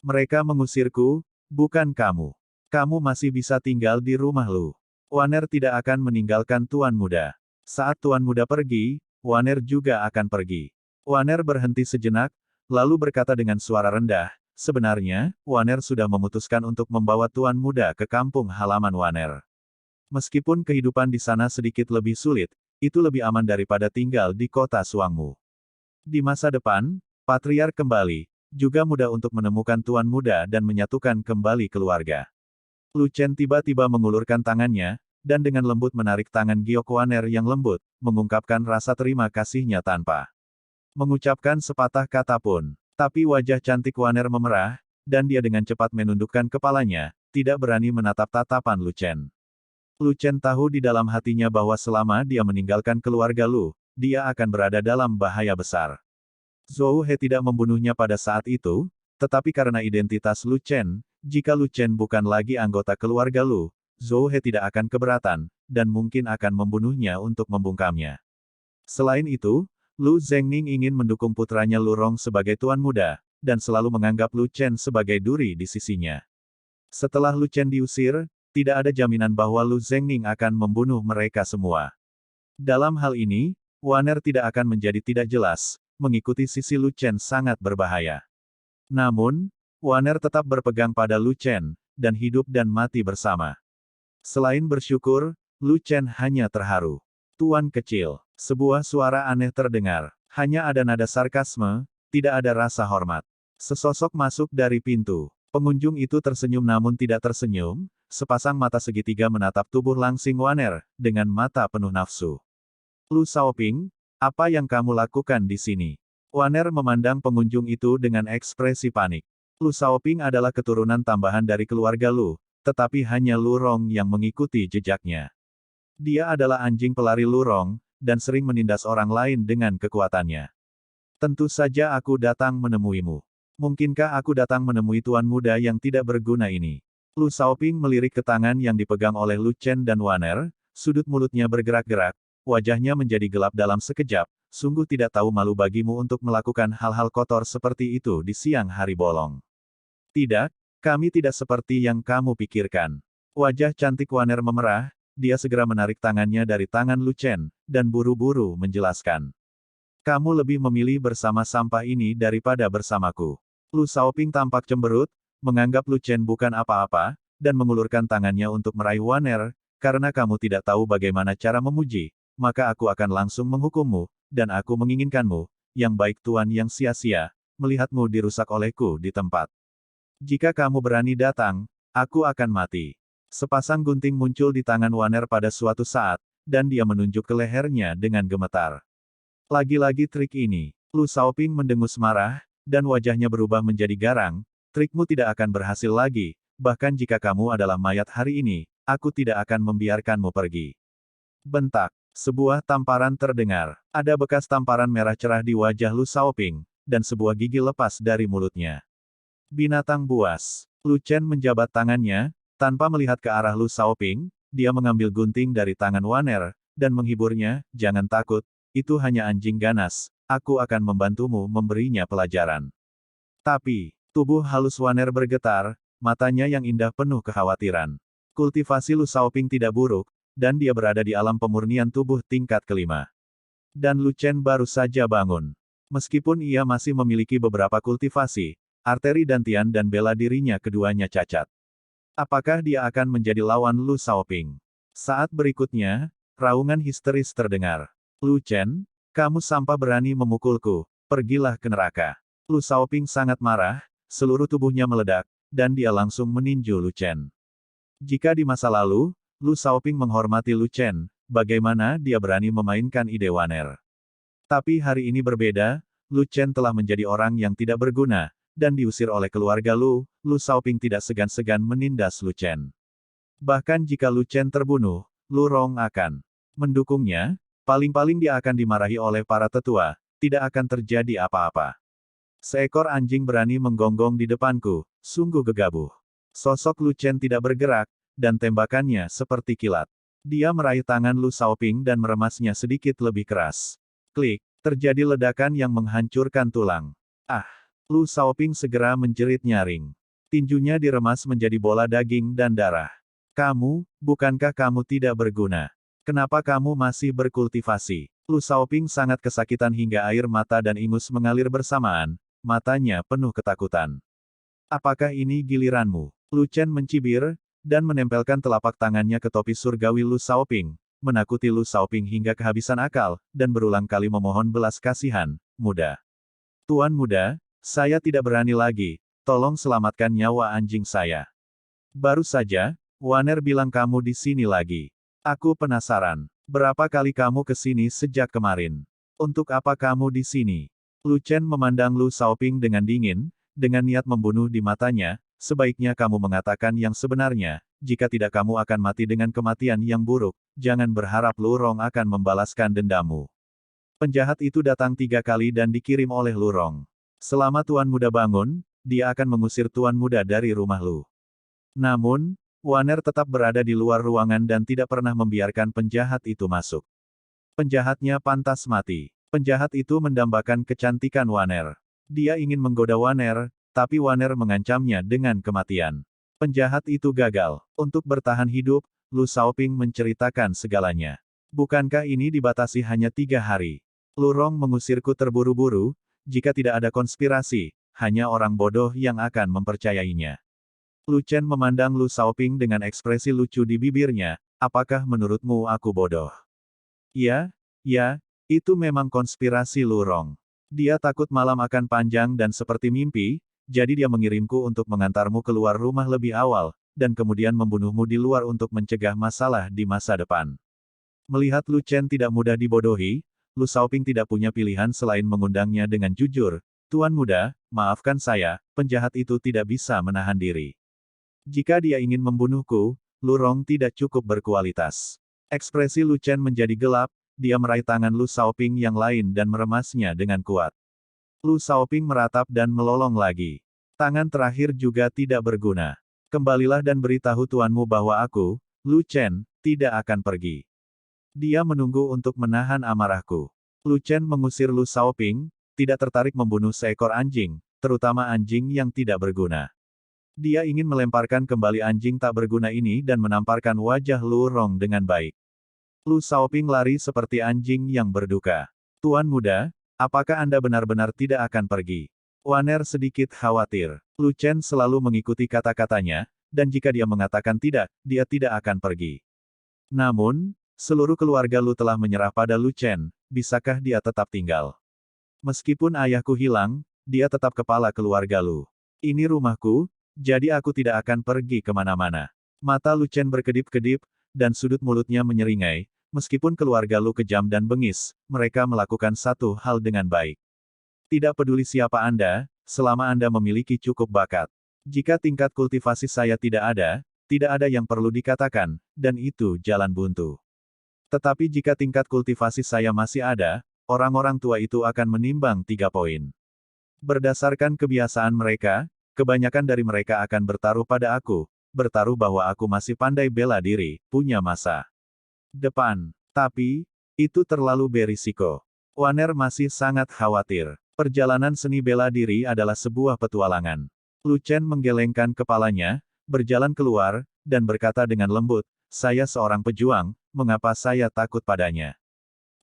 Mereka mengusirku, bukan kamu. Kamu masih bisa tinggal di rumah Lu. Waner tidak akan meninggalkan tuan muda. Saat tuan muda pergi, Waner juga akan pergi. Waner berhenti sejenak, lalu berkata dengan suara rendah, sebenarnya, Waner sudah memutuskan untuk membawa tuan muda ke kampung halaman Waner. Meskipun kehidupan di sana sedikit lebih sulit, itu lebih aman daripada tinggal di kota Suangmu. Di masa depan, Patriark kembali, juga mudah untuk menemukan tuan muda dan menyatukan kembali keluarga. Lu Chen tiba-tiba mengulurkan tangannya, dan dengan lembut menarik tangan Giok Waner yang lembut, mengungkapkan rasa terima kasihnya tanpa mengucapkan sepatah kata pun. Tapi wajah cantik Waner memerah, dan dia dengan cepat menundukkan kepalanya, tidak berani menatap tatapan Lu Chen. Lu Chen tahu di dalam hatinya bahwa selama dia meninggalkan keluarga Lu, dia akan berada dalam bahaya besar. Zhou He tidak membunuhnya pada saat itu, tetapi karena identitas Lu Chen, jika Lu Chen bukan lagi anggota keluarga Lu, Zhou He tidak akan keberatan, dan mungkin akan membunuhnya untuk membungkamnya. Selain itu, Lu Zhengning ingin mendukung putranya Lu Rong sebagai tuan muda, dan selalu menganggap Lu Chen sebagai duri di sisinya. Setelah Lu Chen diusir, tidak ada jaminan bahwa Lu Zhengning akan membunuh mereka semua. Dalam hal ini, Waner tidak akan menjadi tidak jelas, mengikuti sisi Lu Chen sangat berbahaya. Namun, Waner tetap berpegang pada Lu Chen, dan hidup dan mati bersama. Selain bersyukur, Lu Chen hanya terharu. Tuan kecil, sebuah suara aneh terdengar. Hanya ada nada sarkasme, tidak ada rasa hormat. Sesosok masuk dari pintu. Pengunjung itu tersenyum namun tidak tersenyum, sepasang mata segitiga menatap tubuh Langsing Waner, dengan mata penuh nafsu. Lu Shaoping, apa yang kamu lakukan di sini? Waner memandang pengunjung itu dengan ekspresi panik. Lu Shaoping adalah keturunan tambahan dari keluarga Lu, tetapi hanya Lu Rong yang mengikuti jejaknya. Dia adalah anjing pelari Lu Rong, dan sering menindas orang lain dengan kekuatannya. Tentu saja aku datang menemuimu. Mungkinkah aku datang menemui tuan muda yang tidak berguna ini? Lu Shaoping melirik ke tangan yang dipegang oleh Lu Chen dan Waner, sudut mulutnya bergerak-gerak, wajahnya menjadi gelap dalam sekejap, sungguh tidak tahu malu bagimu untuk melakukan hal-hal kotor seperti itu di siang hari bolong. Tidak, kami tidak seperti yang kamu pikirkan. Wajah cantik Waner memerah, dia segera menarik tangannya dari tangan Lu Chen, dan buru-buru menjelaskan. Kamu lebih memilih bersama sampah ini daripada bersamaku. Lu Shaoping tampak cemberut, menganggap Lu Chen bukan apa-apa, dan mengulurkan tangannya untuk meraih Waner, karena kamu tidak tahu bagaimana cara memuji, maka aku akan langsung menghukummu, dan aku menginginkanmu, yang baik tuan yang sia-sia, melihatmu dirusak olehku di tempat. Jika kamu berani datang, aku akan mati. Sepasang gunting muncul di tangan Waner pada suatu saat, dan dia menunjuk ke lehernya dengan gemetar. Lagi-lagi trik ini. Lu Shaoping mendengus marah, dan wajahnya berubah menjadi garang, trikmu tidak akan berhasil lagi, bahkan jika kamu adalah mayat hari ini, aku tidak akan membiarkanmu pergi. Bentak. Sebuah tamparan terdengar. Ada bekas tamparan merah cerah di wajah Lu Shaoping, dan sebuah gigi lepas dari mulutnya. Binatang buas. Lu Chen menjabat tangannya, tanpa melihat ke arah Lu Shaoping, dia mengambil gunting dari tangan Waner, dan menghiburnya, jangan takut, itu hanya anjing ganas, aku akan membantumu memberinya pelajaran. Tapi, tubuh halus Waner bergetar, matanya yang indah penuh kekhawatiran. Kultivasi Lu Shaoping tidak buruk, dan dia berada di alam pemurnian tubuh tingkat kelima. Dan Lu Chen baru saja bangun. Meskipun ia masih memiliki beberapa kultivasi, arteri dantian dan bela dirinya keduanya cacat. Apakah dia akan menjadi lawan Lu Shaoping? Saat berikutnya, raungan histeris terdengar. Lu Chen, kamu sampah berani memukulku, pergilah ke neraka. Lu Shaoping sangat marah, seluruh tubuhnya meledak, dan dia langsung meninju Lu Chen. Jika di masa lalu, Lu Shaoping menghormati Lu Chen, bagaimana dia berani memainkan ide Waner. Tapi hari ini berbeda, Lu Chen telah menjadi orang yang tidak berguna, dan diusir oleh keluarga Lu Shaoping tidak segan-segan menindas Lu Chen. Bahkan jika Lu Chen terbunuh, Lu Rong akan mendukungnya, paling-paling dia akan dimarahi oleh para tetua, tidak akan terjadi apa-apa. Seekor anjing berani menggonggong di depanku, sungguh gegabah. Sosok Lu Chen tidak bergerak, dan tembakannya seperti kilat. Dia meraih tangan Lu Shaoping dan meremasnya sedikit lebih keras. Klik, terjadi ledakan yang menghancurkan tulang. Ah! Lu Shaoping segera menjerit nyaring. Tinjunya diremas menjadi bola daging dan darah. Kamu, bukankah kamu tidak berguna? Kenapa kamu masih berkultivasi? Lu Shaoping sangat kesakitan hingga air mata dan ingus mengalir bersamaan, matanya penuh ketakutan. Apakah ini giliranmu? Lu Chen mencibir, dan menempelkan telapak tangannya ke topi surgawi Lu Shaoping, menakuti Lu Shaoping hingga kehabisan akal, dan berulang kali memohon belas kasihan, muda. Tuan muda, saya tidak berani lagi, tolong selamatkan nyawa anjing saya. Baru saja, Waner bilang kamu di sini lagi. Aku penasaran, berapa kali kamu ke sini sejak kemarin? Untuk apa kamu di sini? Lu Chen memandang Lu Shaoping dengan dingin, dengan niat membunuh di matanya, sebaiknya kamu mengatakan yang sebenarnya, jika tidak kamu akan mati dengan kematian yang buruk, jangan berharap Lu Rong akan membalaskan dendamu. Penjahat itu datang 3 kali dan dikirim oleh Lu Rong. Selama Tuan Muda bangun, dia akan mengusir Tuan Muda dari rumah Lu. Namun, Waner tetap berada di luar ruangan dan tidak pernah membiarkan penjahat itu masuk. Penjahatnya pantas mati. Penjahat itu mendambakan kecantikan Waner. Dia ingin menggoda Waner, tapi Waner mengancamnya dengan kematian. Penjahat itu gagal. Untuk bertahan hidup, Lu Shaoping menceritakan segalanya. Bukankah ini dibatasi hanya 3 hari? Lu Rong mengusirku terburu-buru, jika tidak ada konspirasi, hanya orang bodoh yang akan mempercayainya. Lu Chen memandang Lu Shaoping dengan ekspresi lucu di bibirnya, apakah menurutmu aku bodoh? Ya, itu memang konspirasi Lu Rong. Dia takut malam akan panjang dan seperti mimpi, jadi dia mengirimku untuk mengantarmu keluar rumah lebih awal, dan kemudian membunuhmu di luar untuk mencegah masalah di masa depan. Melihat Lu Chen tidak mudah dibodohi, Lu Shaoping tidak punya pilihan selain mengundangnya dengan jujur. Tuan muda, maafkan saya, penjahat itu tidak bisa menahan diri. Jika dia ingin membunuhku, Lu Rong tidak cukup berkualitas. Ekspresi Lu Chen menjadi gelap, dia meraih tangan Lu Shaoping yang lain dan meremasnya dengan kuat. Lu Shaoping meratap dan melolong lagi. Tangan terakhir juga tidak berguna. Kembalilah dan beritahu tuanmu bahwa aku, Lu Chen, tidak akan pergi. Dia menunggu untuk menahan amarahku. Lu Chen mengusir Lu Shaoping, tidak tertarik membunuh seekor anjing, terutama anjing yang tidak berguna. Dia ingin melemparkan kembali anjing tak berguna ini dan menamparkan wajah Lu Rong dengan baik. Lu Shaoping lari seperti anjing yang berduka. Tuan muda, apakah Anda benar-benar tidak akan pergi? Waner sedikit khawatir. Lu Chen selalu mengikuti kata-katanya, dan jika dia mengatakan tidak, dia tidak akan pergi. Namun, seluruh keluarga Lu telah menyerah pada Lu Chen, bisakah dia tetap tinggal? Meskipun ayahku hilang, dia tetap kepala keluarga Lu. Ini rumahku, jadi aku tidak akan pergi kemana-mana. Mata Lu Chen berkedip-kedip, dan sudut mulutnya menyeringai. Meskipun keluarga Lu kejam dan bengis, mereka melakukan satu hal dengan baik. Tidak peduli siapa Anda, selama Anda memiliki cukup bakat. Jika tingkat kultivasi saya tidak ada yang perlu dikatakan, dan itu jalan buntu. Tetapi jika tingkat kultivasi saya masih ada, orang-orang tua itu akan menimbang 3 poin. Berdasarkan kebiasaan mereka, kebanyakan dari mereka akan bertaruh pada aku, bertaruh bahwa aku masih pandai bela diri, punya masa depan. Tapi, itu terlalu berisiko. Waner masih sangat khawatir. Perjalanan seni bela diri adalah sebuah petualangan. Lu Chen menggelengkan kepalanya, berjalan keluar, dan berkata dengan lembut, saya seorang pejuang, mengapa saya takut padanya?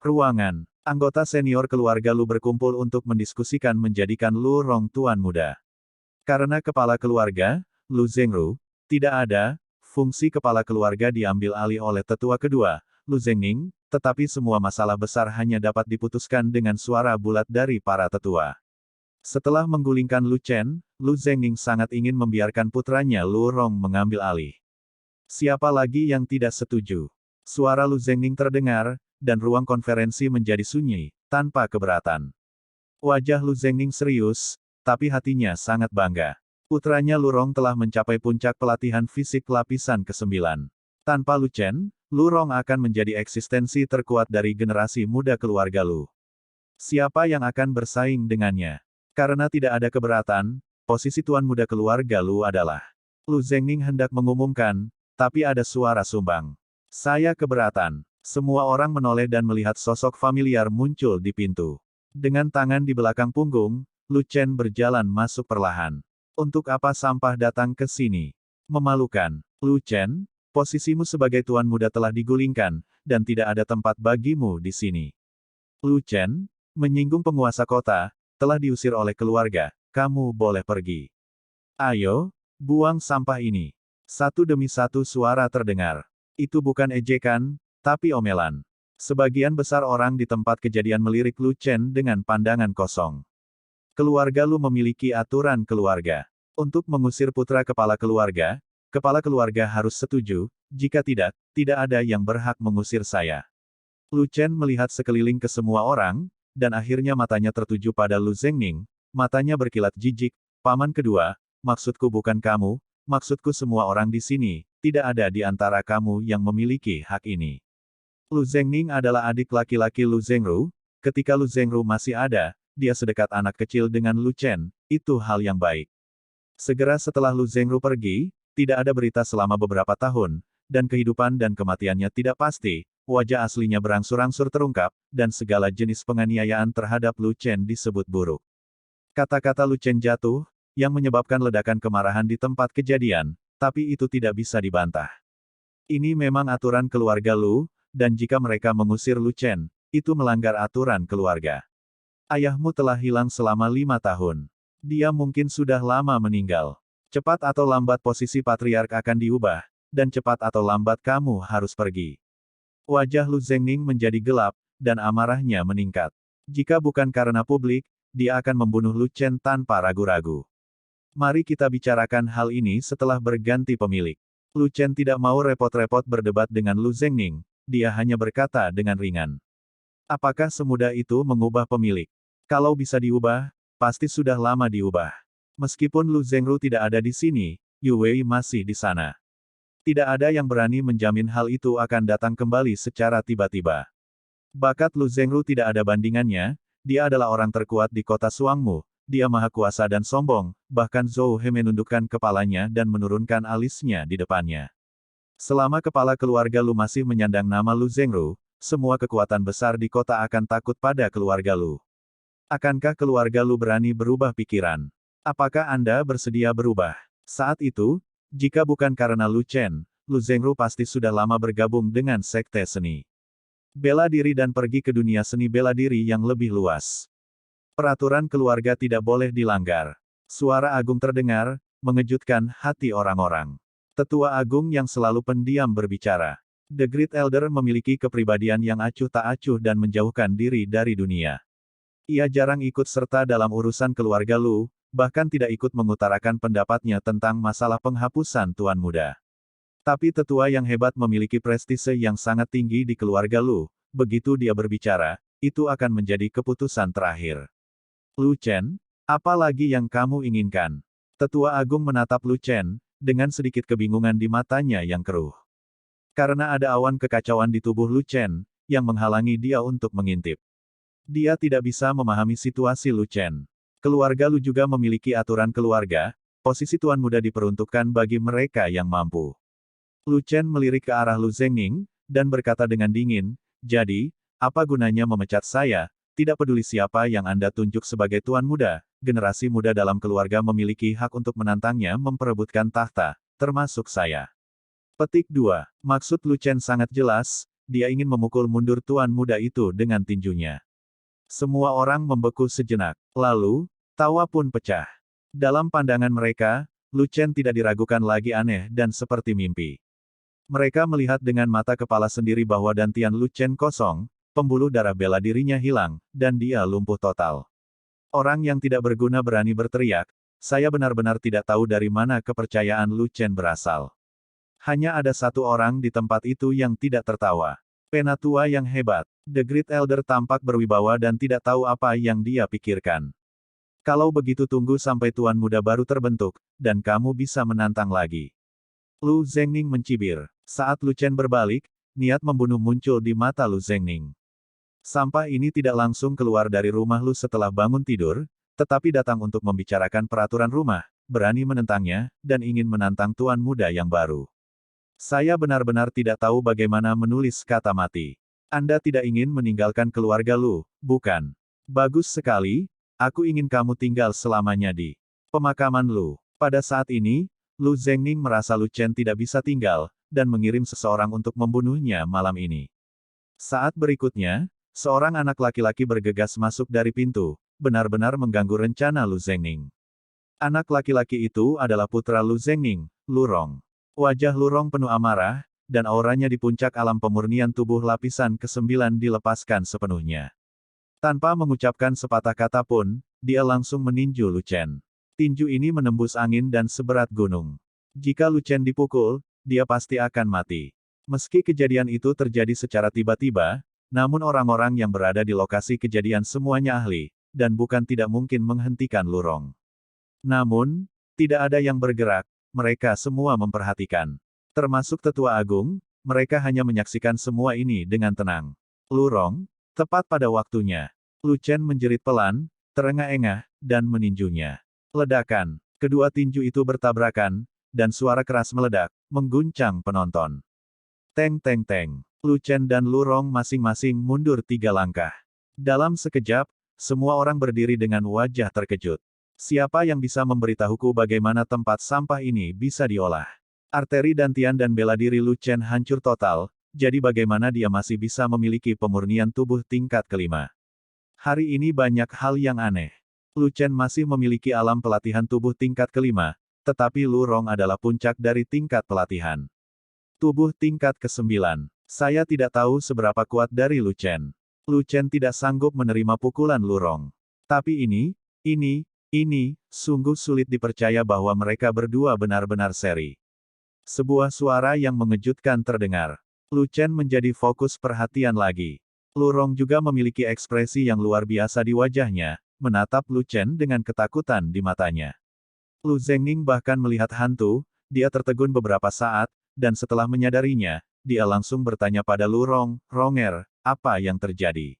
Ruangan. Anggota senior keluarga Lu berkumpul untuk mendiskusikan menjadikan Lu Rong tuan muda. Karena kepala keluarga, Lu Zhengru, tidak ada, fungsi kepala keluarga diambil alih oleh tetua kedua, Lu Zhengning, tetapi semua masalah besar hanya dapat diputuskan dengan suara bulat dari para tetua. Setelah menggulingkan Lu Chen, Lu Zhengning sangat ingin membiarkan putranya Lu Rong mengambil alih. Siapa lagi yang tidak setuju? Suara Lu Zhengning terdengar, dan ruang konferensi menjadi sunyi, tanpa keberatan. Wajah Lu Zhengning serius, tapi hatinya sangat bangga. Putranya Lu Rong telah mencapai puncak pelatihan fisik lapisan ke-9. Tanpa Lu Chen, Lu Rong akan menjadi eksistensi terkuat dari generasi muda keluarga Lu. Siapa yang akan bersaing dengannya? Karena tidak ada keberatan, posisi tuan muda keluarga Lu adalah. Lu Zhengning hendak mengumumkan, tapi ada suara sumbang. Saya keberatan. Semua orang menoleh dan melihat sosok familiar muncul di pintu. Dengan tangan di belakang punggung, Lu Chen berjalan masuk perlahan. Untuk apa sampah datang ke sini? Memalukan. Lu Chen, posisimu sebagai tuan muda telah digulingkan, dan tidak ada tempat bagimu di sini. Lu Chen, menyinggung penguasa kota, telah diusir oleh keluarga, kamu boleh pergi. Ayo, buang sampah ini. Satu demi satu suara terdengar. Itu bukan ejekan, tapi omelan. Sebagian besar orang di tempat kejadian melirik Lu Chen dengan pandangan kosong. Keluarga Lu memiliki aturan keluarga. Untuk mengusir putra kepala keluarga harus setuju, jika tidak, tidak ada yang berhak mengusir saya. Lu Chen melihat sekeliling ke semua orang, dan akhirnya matanya tertuju pada Lu Zhengning, matanya berkilat jijik, paman kedua, maksudku bukan kamu, maksudku semua orang di sini, tidak ada di antara kamu yang memiliki hak ini. Lu Zhengning adalah adik laki-laki Lu Zhengru, ketika Lu Zhengru masih ada, dia sedekat anak kecil dengan Lu Chen, itu hal yang baik. Segera setelah Lu Zhengru pergi, tidak ada berita selama beberapa tahun, dan kehidupan dan kematiannya tidak pasti, wajah aslinya berangsur-angsur terungkap, dan segala jenis penganiayaan terhadap Lu Chen disebut buruk. Kata-kata Lu Chen jatuh, yang menyebabkan ledakan kemarahan di tempat kejadian, tapi itu tidak bisa dibantah. Ini memang aturan keluarga Lu, dan jika mereka mengusir Lu Chen, itu melanggar aturan keluarga. Ayahmu telah hilang selama 5 tahun. Dia mungkin sudah lama meninggal. Cepat atau lambat posisi patriark akan diubah, dan cepat atau lambat kamu harus pergi. Wajah Lu Zhengning menjadi gelap, dan amarahnya meningkat. Jika bukan karena publik, dia akan membunuh Lu Chen tanpa ragu-ragu. Mari kita bicarakan hal ini setelah berganti pemilik. Lu Chen tidak mau repot-repot berdebat dengan Lu Zhengning, dia hanya berkata dengan ringan. Apakah semudah itu mengubah pemilik? Kalau bisa diubah, pasti sudah lama diubah. Meskipun Lu Zhengru tidak ada di sini, Yu Wei masih di sana. Tidak ada yang berani menjamin hal itu akan datang kembali secara tiba-tiba. Bakat Lu Zhengru tidak ada bandingannya, dia adalah orang terkuat di kota Suangmu. Dia maha kuasa dan sombong, bahkan Zhou He menundukkan kepalanya dan menurunkan alisnya di depannya. Selama kepala keluarga Lu masih menyandang nama Lu Zhengru, semua kekuatan besar di kota akan takut pada keluarga Lu. Akankah keluarga Lu berani berubah pikiran? Apakah Anda bersedia berubah? Saat itu, jika bukan karena Lu Chen, Lu Zhengru pasti sudah lama bergabung dengan sekte seni bela diri dan pergi ke dunia seni bela diri yang lebih luas. Peraturan keluarga tidak boleh dilanggar. Suara agung terdengar, mengejutkan hati orang-orang. Tetua agung yang selalu pendiam berbicara. The Great Elder memiliki kepribadian yang acuh tak acuh dan menjauhkan diri dari dunia. Ia jarang ikut serta dalam urusan keluarga Lu, bahkan tidak ikut mengutarakan pendapatnya tentang masalah penghapusan Tuan Muda. Tapi tetua yang hebat memiliki prestise yang sangat tinggi di keluarga Lu. Begitu dia berbicara, itu akan menjadi keputusan terakhir. Lu Chen, apa lagi yang kamu inginkan? Tetua Agung menatap Lu Chen, dengan sedikit kebingungan di matanya yang keruh. Karena ada awan kekacauan di tubuh Lu Chen, yang menghalangi dia untuk mengintip. Dia tidak bisa memahami situasi Lu Chen. Keluarga Lu juga memiliki aturan keluarga, posisi Tuan Muda diperuntukkan bagi mereka yang mampu. Lu Chen melirik ke arah Lu Zhengning, dan berkata dengan dingin, jadi, apa gunanya memecat saya? Tidak peduli siapa yang Anda tunjuk sebagai Tuan Muda, generasi muda dalam keluarga memiliki hak untuk menantangnya memperebutkan tahta, termasuk saya. Petik 2. Maksud Lu Chen sangat jelas, dia ingin memukul mundur Tuan Muda itu dengan tinjunya. Semua orang membeku sejenak. Lalu, tawa pun pecah. Dalam pandangan mereka, Lu Chen tidak diragukan lagi aneh dan seperti mimpi. Mereka melihat dengan mata kepala sendiri bahwa dantian Lu Chen kosong, pembuluh darah bela dirinya hilang, dan dia lumpuh total. Orang yang tidak berguna berani berteriak, saya benar-benar tidak tahu dari mana kepercayaan Lu Chen berasal. Hanya ada satu orang di tempat itu yang tidak tertawa. Penatua yang hebat. The Great Elder tampak berwibawa dan tidak tahu apa yang dia pikirkan. Kalau begitu tunggu sampai Tuan Muda baru terbentuk, dan kamu bisa menantang lagi. Lu Zhengning mencibir. Saat Lu Chen berbalik, niat membunuh muncul di mata Lu Zhengning. Sampah ini tidak langsung keluar dari rumah Lu setelah bangun tidur, tetapi datang untuk membicarakan peraturan rumah, berani menentangnya, dan ingin menantang Tuan Muda yang baru. Saya benar-benar tidak tahu bagaimana menulis kata mati. Anda tidak ingin meninggalkan keluarga Lu, bukan? Bagus sekali, aku ingin kamu tinggal selamanya di pemakaman Lu. Pada saat ini, Lu Zhengning merasa Lu Chen tidak bisa tinggal, dan mengirim seseorang untuk membunuhnya malam ini. Saat berikutnya, seorang anak laki-laki bergegas masuk dari pintu, benar-benar mengganggu rencana Lu Zhengning. Anak laki-laki itu adalah putra Lu Zhengning, Lu Rong. Wajah Lu Rong penuh amarah, dan auranya di puncak alam pemurnian tubuh lapisan ke-9 dilepaskan sepenuhnya. Tanpa mengucapkan sepatah kata pun, dia langsung meninju Lu Chen. Tinju ini menembus angin dan seberat gunung. Jika Lu Chen dipukul, dia pasti akan mati. Meski kejadian itu terjadi secara tiba-tiba, namun orang-orang yang berada di lokasi kejadian semuanya ahli, dan bukan tidak mungkin menghentikan Lu Rong. Namun, tidak ada yang bergerak, mereka semua memperhatikan. Termasuk Tetua Agung, mereka hanya menyaksikan semua ini dengan tenang. Lu Rong, tepat pada waktunya. Lu Chen menjerit pelan, terengah-engah, dan meninjunya. Ledakan. Kedua tinju itu bertabrakan, dan suara keras meledak, mengguncang penonton. Teng teng teng. Lu Chen dan Lu Rong masing-masing mundur 3 langkah. Dalam sekejap, semua orang berdiri dengan wajah terkejut. Siapa yang bisa memberitahuku bagaimana tempat sampah ini bisa diolah? Arteri dantian dan bela diri Lu Chen hancur total, jadi bagaimana dia masih bisa memiliki pemurnian tubuh tingkat kelima? Hari ini banyak hal yang aneh. Lu Chen masih memiliki alam pelatihan tubuh tingkat kelima, tetapi Lu Rong adalah puncak dari tingkat pelatihan tubuh tingkat ke-9. Saya tidak tahu seberapa kuat dari Lu Chen. Lu Chen tidak sanggup menerima pukulan Lu Rong. Tapi ini, sungguh sulit dipercaya bahwa mereka berdua benar-benar seri. Sebuah suara yang mengejutkan terdengar. Lu Chen menjadi fokus perhatian lagi. Lu Rong juga memiliki ekspresi yang luar biasa di wajahnya, menatap Lu Chen dengan ketakutan di matanya. Lu Zhengning bahkan melihat hantu, dia tertegun beberapa saat, dan setelah menyadarinya, dia langsung bertanya pada Lu Rong, "Ronger, apa yang terjadi?"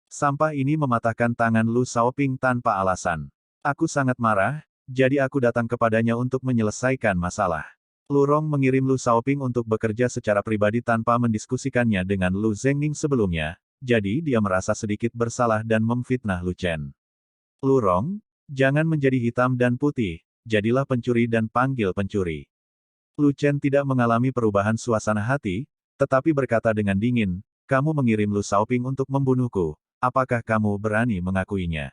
Sampah ini mematahkan tangan Lu Shaoping tanpa alasan. Aku sangat marah, jadi aku datang kepadanya untuk menyelesaikan masalah. Lu Rong mengirim Lu Shaoping untuk bekerja secara pribadi tanpa mendiskusikannya dengan Lu Zhengning sebelumnya, jadi dia merasa sedikit bersalah dan memfitnah Lu Chen. Lu Rong, jangan menjadi hitam dan putih, jadilah pencuri dan panggil pencuri. Lu Chen tidak mengalami perubahan suasana hati, tetapi berkata dengan dingin, "Kamu mengirim Lu Shaoping untuk membunuhku, apakah kamu berani mengakuinya?"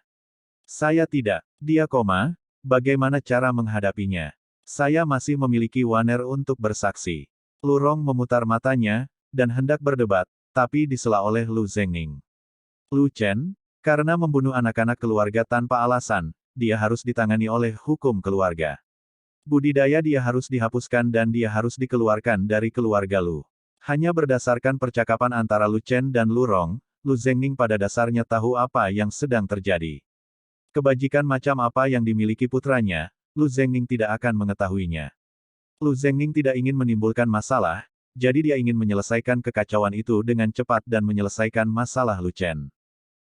"Saya tidak." Dia koma, "Bagaimana cara menghadapinya? Saya masih memiliki waner untuk bersaksi." Lu Rong memutar matanya, dan hendak berdebat, tapi disela oleh Lu Zhengning. "Lu Chen, karena membunuh anak-anak keluarga tanpa alasan, dia harus ditangani oleh hukum keluarga. Budidaya dia harus dihapuskan dan dia harus dikeluarkan dari keluarga Lu." Hanya berdasarkan percakapan antara Lu Chen dan Lu Rong, Lu Zhengning pada dasarnya tahu apa yang sedang terjadi. Kebajikan macam apa yang dimiliki putranya, Lu Zhengning tidak akan mengetahuinya. Lu Zhengning tidak ingin menimbulkan masalah, jadi dia ingin menyelesaikan kekacauan itu dengan cepat dan menyelesaikan masalah Lu Chen.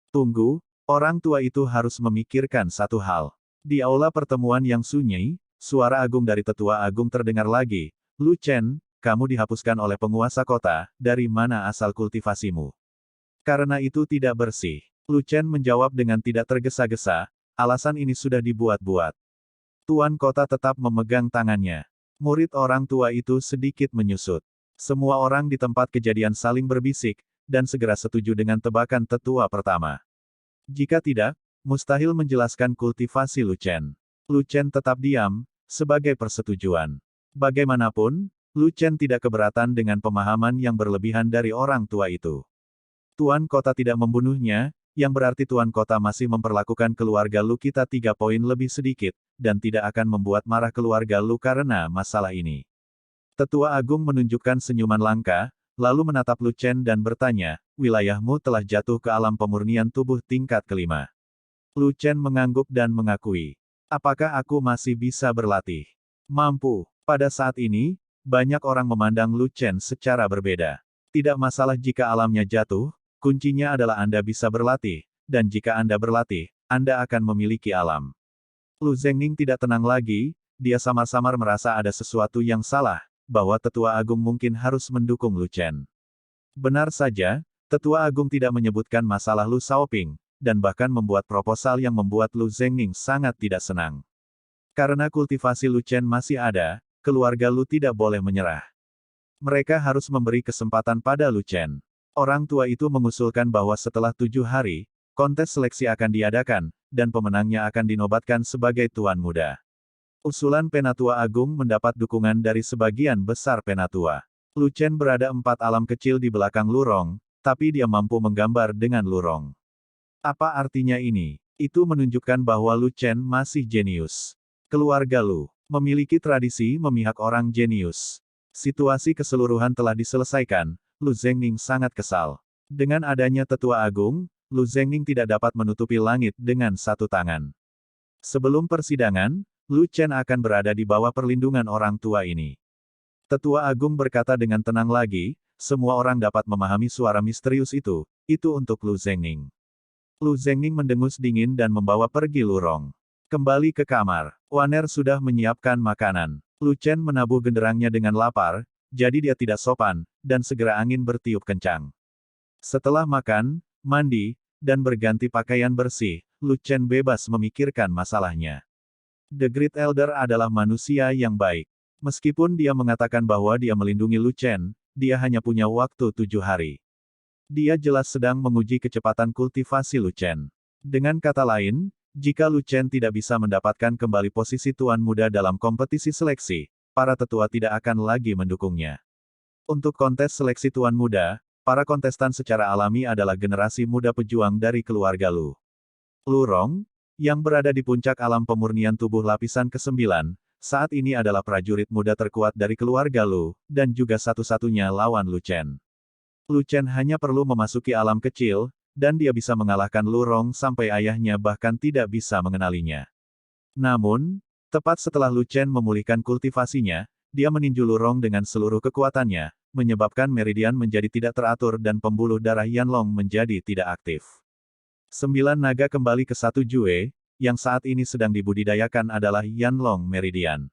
Tunggu, orang tua itu harus memikirkan satu hal. Di aula pertemuan yang sunyi, suara agung dari tetua agung terdengar lagi, "Lu Chen, kamu dihapuskan oleh penguasa kota, dari mana asal kultivasimu?" "Karena itu tidak bersih." Lu Chen menjawab dengan tidak tergesa-gesa, "Alasan ini sudah dibuat-buat." Tuan kota tetap memegang tangannya. Murid orang tua itu sedikit menyusut. Semua orang di tempat kejadian saling berbisik, dan segera setuju dengan tebakan tetua pertama. Jika tidak, mustahil menjelaskan kultivasi Lu Chen. Lu Chen tetap diam, sebagai persetujuan. Bagaimanapun, Lu Chen tidak keberatan dengan pemahaman yang berlebihan dari orang tua itu. Tuan kota tidak membunuhnya, yang berarti tuan kota masih memperlakukan keluarga Lu kita 3 poin lebih sedikit, dan tidak akan membuat marah keluarga Lu karena masalah ini. Tetua agung menunjukkan senyuman langka, lalu menatap Lu Chen dan bertanya, "Wilayahmu telah jatuh ke alam pemurnian tubuh tingkat kelima." Lu Chen mengangguk dan mengakui, "Apakah aku masih bisa berlatih?" "Mampu." Pada saat ini, banyak orang memandang Lu Chen secara berbeda. Tidak masalah jika alamnya jatuh, kuncinya adalah Anda bisa berlatih, dan jika Anda berlatih, Anda akan memiliki alam. Lu Zhengning tidak tenang lagi, dia samar-samar merasa ada sesuatu yang salah, bahwa tetua agung mungkin harus mendukung Lu Chen. Benar saja, tetua agung tidak menyebutkan masalah Lu Shaoping, dan bahkan membuat proposal yang membuat Lu Zhengning sangat tidak senang. Karena kultivasi Lu Chen masih ada, keluarga Lu tidak boleh menyerah. Mereka harus memberi kesempatan pada Lu Chen. Orang tua itu mengusulkan bahwa setelah 7 hari, kontes seleksi akan diadakan, dan pemenangnya akan dinobatkan sebagai tuan muda. Usulan Penatua Agung mendapat dukungan dari sebagian besar penatua. Lu Chen berada 4 alam kecil di belakang Lu Rong, tapi dia mampu menggambar dengan Lu Rong. Apa artinya ini? Itu menunjukkan bahwa Lu Chen masih jenius. Keluarga Lu memiliki tradisi memihak orang jenius. Situasi keseluruhan telah diselesaikan, Lu Zhengning sangat kesal. Dengan adanya tetua agung, Lu Zhengning tidak dapat menutupi langit dengan satu tangan. Sebelum persidangan, Lu Chen akan berada di bawah perlindungan orang tua ini. Tetua agung berkata dengan tenang lagi, semua orang dapat memahami suara misterius itu untuk Lu Zhengning. Lu Zhengning mendengus dingin dan membawa pergi Lu Rong. Kembali ke kamar, Waner sudah menyiapkan makanan. Lu Chen menabuh genderangnya dengan lapar, jadi dia tidak sopan, dan segera angin bertiup kencang. Setelah makan, mandi, dan berganti pakaian bersih, Lu Chen bebas memikirkan masalahnya. The Great Elder adalah manusia yang baik. Meskipun dia mengatakan bahwa dia melindungi Lu Chen, dia hanya punya waktu 7 hari. Dia jelas sedang menguji kecepatan kultivasi Lu Chen. Dengan kata lain, jika Lu Chen tidak bisa mendapatkan kembali posisi tuan muda dalam kompetisi seleksi, para tetua tidak akan lagi mendukungnya. Untuk kontes seleksi tuan muda, para kontestan secara alami adalah generasi muda pejuang dari keluarga Lu. Lurong, yang berada di puncak alam pemurnian tubuh lapisan ke-9, saat ini adalah prajurit muda terkuat dari keluarga Lu, dan juga satu-satunya lawan Lu Chen. Lu Chen hanya perlu memasuki alam kecil, dan dia bisa mengalahkan Lurong sampai ayahnya bahkan tidak bisa mengenalinya. Namun, tepat setelah Lu Chen memulihkan kultivasinya, dia meninju Lurong dengan seluruh kekuatannya, menyebabkan meridian menjadi tidak teratur dan pembuluh darah Yanlong menjadi tidak aktif. 9 naga kembali ke satu Jue, yang saat ini sedang dibudidayakan adalah Yanlong Meridian.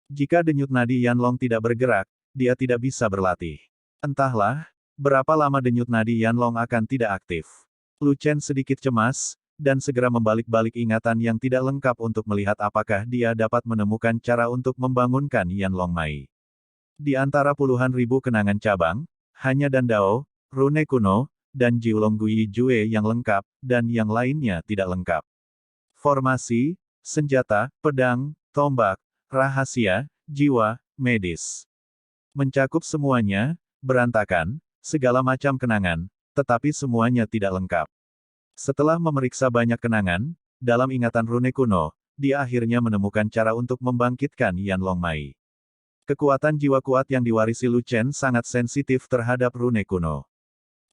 Jika denyut nadi Yanlong tidak bergerak, dia tidak bisa berlatih. Entahlah, berapa lama denyut nadi Yanlong akan tidak aktif. Lu Chen sedikit cemas, dan segera membalik-balik ingatan yang tidak lengkap untuk melihat apakah dia dapat menemukan cara untuk membangunkan Yanlong Mai. Di antara puluhan ribu kenangan cabang, hanya Dan Dao, rune kuno, dan Jiulong Gui Jue yang lengkap, dan yang lainnya tidak lengkap. Formasi, senjata, pedang, tombak, rahasia, jiwa, medis. Mencakup semuanya, berantakan, segala macam kenangan, tetapi semuanya tidak lengkap. Setelah memeriksa banyak kenangan, dalam ingatan rune kuno, dia akhirnya menemukan cara untuk membangkitkan Yanlong Mai. Kekuatan jiwa kuat yang diwarisi Lu Chen sangat sensitif terhadap rune kuno.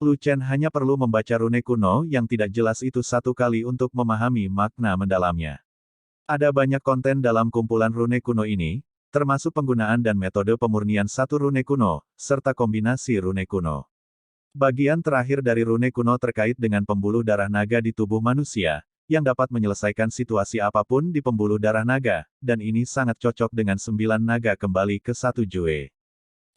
Lu Chen hanya perlu membaca rune kuno yang tidak jelas itu satu kali untuk memahami makna mendalamnya. Ada banyak konten dalam kumpulan rune kuno ini, termasuk penggunaan dan metode pemurnian satu rune kuno, serta kombinasi rune kuno. Bagian terakhir dari rune kuno terkait dengan pembuluh darah naga di tubuh manusia, yang dapat menyelesaikan situasi apapun di pembuluh darah naga, dan ini sangat cocok dengan 9 naga kembali ke satu Jue.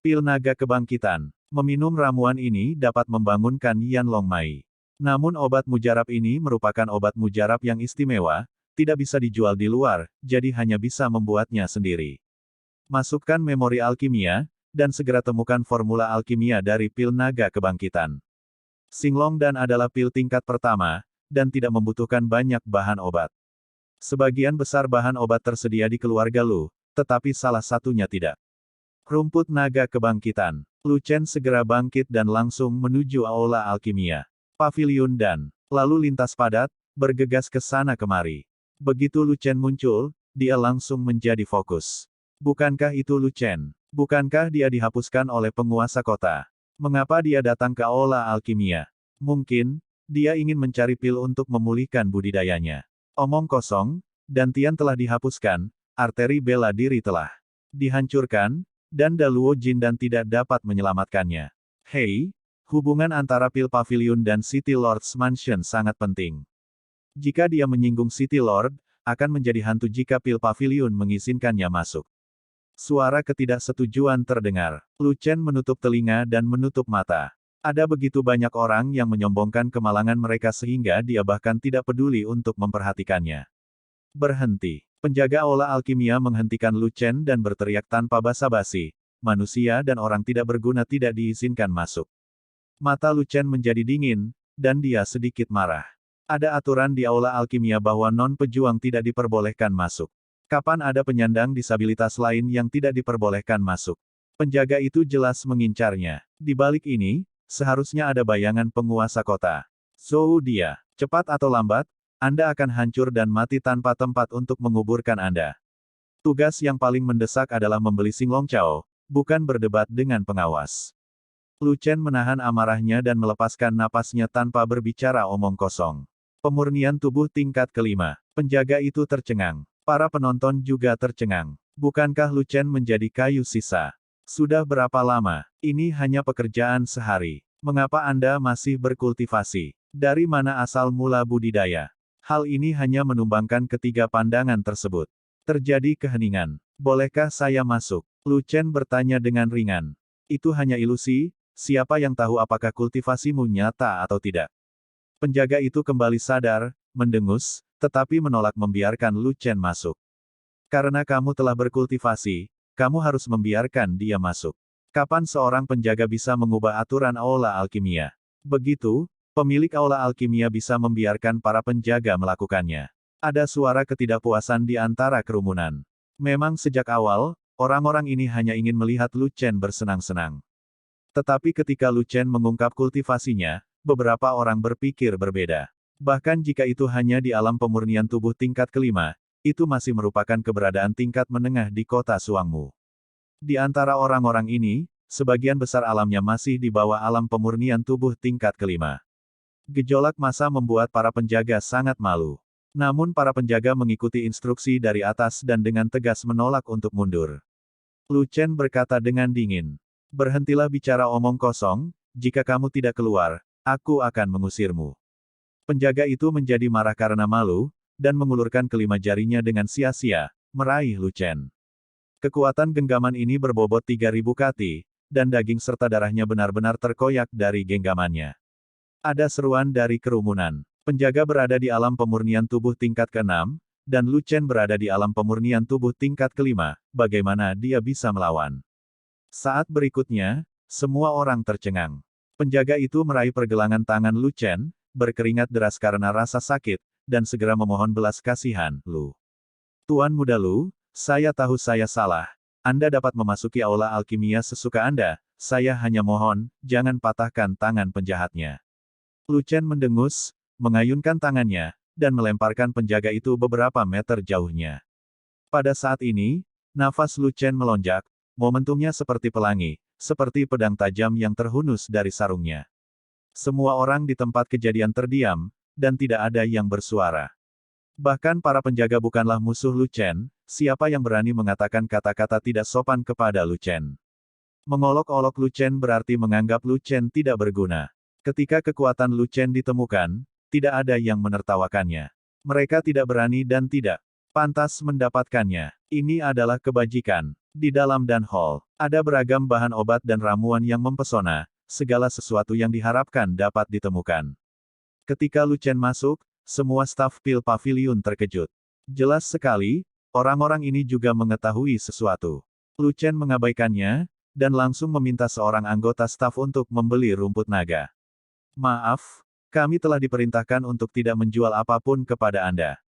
Pil naga kebangkitan. Meminum ramuan ini dapat membangunkan Yanlong Mai. Namun obat mujarab ini merupakan obat mujarab yang istimewa, tidak bisa dijual di luar, jadi hanya bisa membuatnya sendiri. Masukkan memori alkimia, dan segera temukan formula alkimia dari pil naga kebangkitan. Singlong Dan adalah pil tingkat pertama, dan tidak membutuhkan banyak bahan obat. Sebagian besar bahan obat tersedia di keluarga Lu, tetapi salah satunya tidak. Rumput naga kebangkitan. Lu Chen segera bangkit dan langsung menuju aula alkimia. Paviliun Dan, lalu lintas padat, bergegas ke sana kemari. Begitu Lu Chen muncul, dia langsung menjadi fokus. Bukankah itu Lu Chen? Bukankah dia dihapuskan oleh penguasa kota? Mengapa dia datang ke aula alkimia? Mungkin, dia ingin mencari pil untuk memulihkan budidayanya. Omong kosong, Dantian telah dihapuskan, arteri bela diri telah dihancurkan, dan Daluo Jin dan tidak dapat menyelamatkannya. Hei, hubungan antara pil Pavilion dan City Lord's Mansion sangat penting. Jika dia menyinggung City Lord, akan menjadi hantu jika pil Pavilion mengizinkannya masuk. Suara ketidaksetujuan terdengar. Lu Chen menutup telinga dan menutup mata. Ada begitu banyak orang yang menyombongkan kemalangan mereka sehingga dia bahkan tidak peduli untuk memperhatikannya. Berhenti. Penjaga aula alkimia menghentikan Lu Chen dan berteriak tanpa basa-basi. Manusia dan orang tidak berguna tidak diizinkan masuk. Mata Lu Chen menjadi dingin, dan dia sedikit marah. Ada aturan di aula alkimia bahwa non-pejuang tidak diperbolehkan masuk. Kapan ada penyandang disabilitas lain yang tidak diperbolehkan masuk? Penjaga itu jelas mengincarnya. Di balik ini, seharusnya ada bayangan penguasa kota. Zhou dia, cepat atau lambat, Anda akan hancur dan mati tanpa tempat untuk menguburkan Anda. Tugas yang paling mendesak adalah membeli Singlong Chao, bukan berdebat dengan pengawas. Lu Chen menahan amarahnya dan melepaskan napasnya tanpa berbicara omong kosong. Pemurnian tubuh tingkat kelima. Penjaga itu tercengang. Para penonton juga tercengang. Bukankah Lu Chen menjadi kayu sisa? Sudah berapa lama? Ini hanya pekerjaan sehari. Mengapa Anda masih berkultivasi? Dari mana asal mula budidaya? Hal ini hanya menumbangkan ketiga pandangan tersebut. Terjadi keheningan. Bolehkah saya masuk? Lu Chen bertanya dengan ringan. Itu hanya ilusi, siapa yang tahu apakah kultivasimu nyata atau tidak? Penjaga itu kembali sadar, mendengus, tetapi menolak membiarkan Lu Chen masuk. Karena kamu telah berkultivasi, kamu harus membiarkan dia masuk. Kapan seorang penjaga bisa mengubah aturan aula alkimia? Begitu, pemilik aula alkimia bisa membiarkan para penjaga melakukannya. Ada suara ketidakpuasan di antara kerumunan. Memang sejak awal, orang-orang ini hanya ingin melihat Lu Chen bersenang-senang. Tetapi ketika Lu Chen mengungkap kultivasinya, beberapa orang berpikir berbeda. Bahkan jika itu hanya di alam pemurnian tubuh tingkat kelima, itu masih merupakan keberadaan tingkat menengah di kota Suangmu. Di antara orang-orang ini, sebagian besar alamnya masih di bawah alam pemurnian tubuh tingkat kelima. Gejolak massa membuat para penjaga sangat malu. Namun para penjaga mengikuti instruksi dari atas dan dengan tegas menolak untuk mundur. Lu Chen berkata dengan dingin. Berhentilah bicara omong kosong, jika kamu tidak keluar, aku akan mengusirmu. Penjaga itu menjadi marah karena malu, dan mengulurkan kelima jarinya dengan sia-sia, meraih Lu Chen. Kekuatan genggaman ini berbobot 3.000 kati, dan daging serta darahnya benar-benar terkoyak dari genggamannya. Ada seruan dari kerumunan. Penjaga berada di alam pemurnian tubuh tingkat ke-6, dan Lu Chen berada di alam pemurnian tubuh tingkat kelima, bagaimana dia bisa melawan? Saat berikutnya, semua orang tercengang. Penjaga itu meraih pergelangan tangan Lu Chen, berkeringat deras karena rasa sakit, dan segera memohon belas kasihan, Lu. Tuan Muda Lu, saya tahu saya salah. Anda dapat memasuki aula alkimia sesuka Anda, saya hanya mohon, jangan patahkan tangan penjahatnya. Lu Chen mendengus, mengayunkan tangannya, dan melemparkan penjaga itu beberapa meter jauhnya. Pada saat ini, nafas Lu Chen melonjak, momentumnya seperti pelangi, seperti pedang tajam yang terhunus dari sarungnya. Semua orang di tempat kejadian terdiam, dan tidak ada yang bersuara. Bahkan para penjaga bukanlah musuh Lu Chen, siapa yang berani mengatakan kata-kata tidak sopan kepada Lu Chen. Mengolok-olok Lu Chen berarti menganggap Lu Chen tidak berguna. Ketika kekuatan Lu Chen ditemukan, tidak ada yang menertawakannya. Mereka tidak berani dan tidak pantas mendapatkannya. Ini adalah kebajikan. Di dalam Dan Hall, ada beragam bahan obat dan ramuan yang mempesona, segala sesuatu yang diharapkan dapat ditemukan. Ketika Lu Chen masuk, semua staf pil pavilion terkejut. Jelas sekali, orang-orang ini juga mengetahui sesuatu. Lu Chen mengabaikannya, dan langsung meminta seorang anggota staf untuk membeli rumput naga. Maaf, kami telah diperintahkan untuk tidak menjual apapun kepada Anda.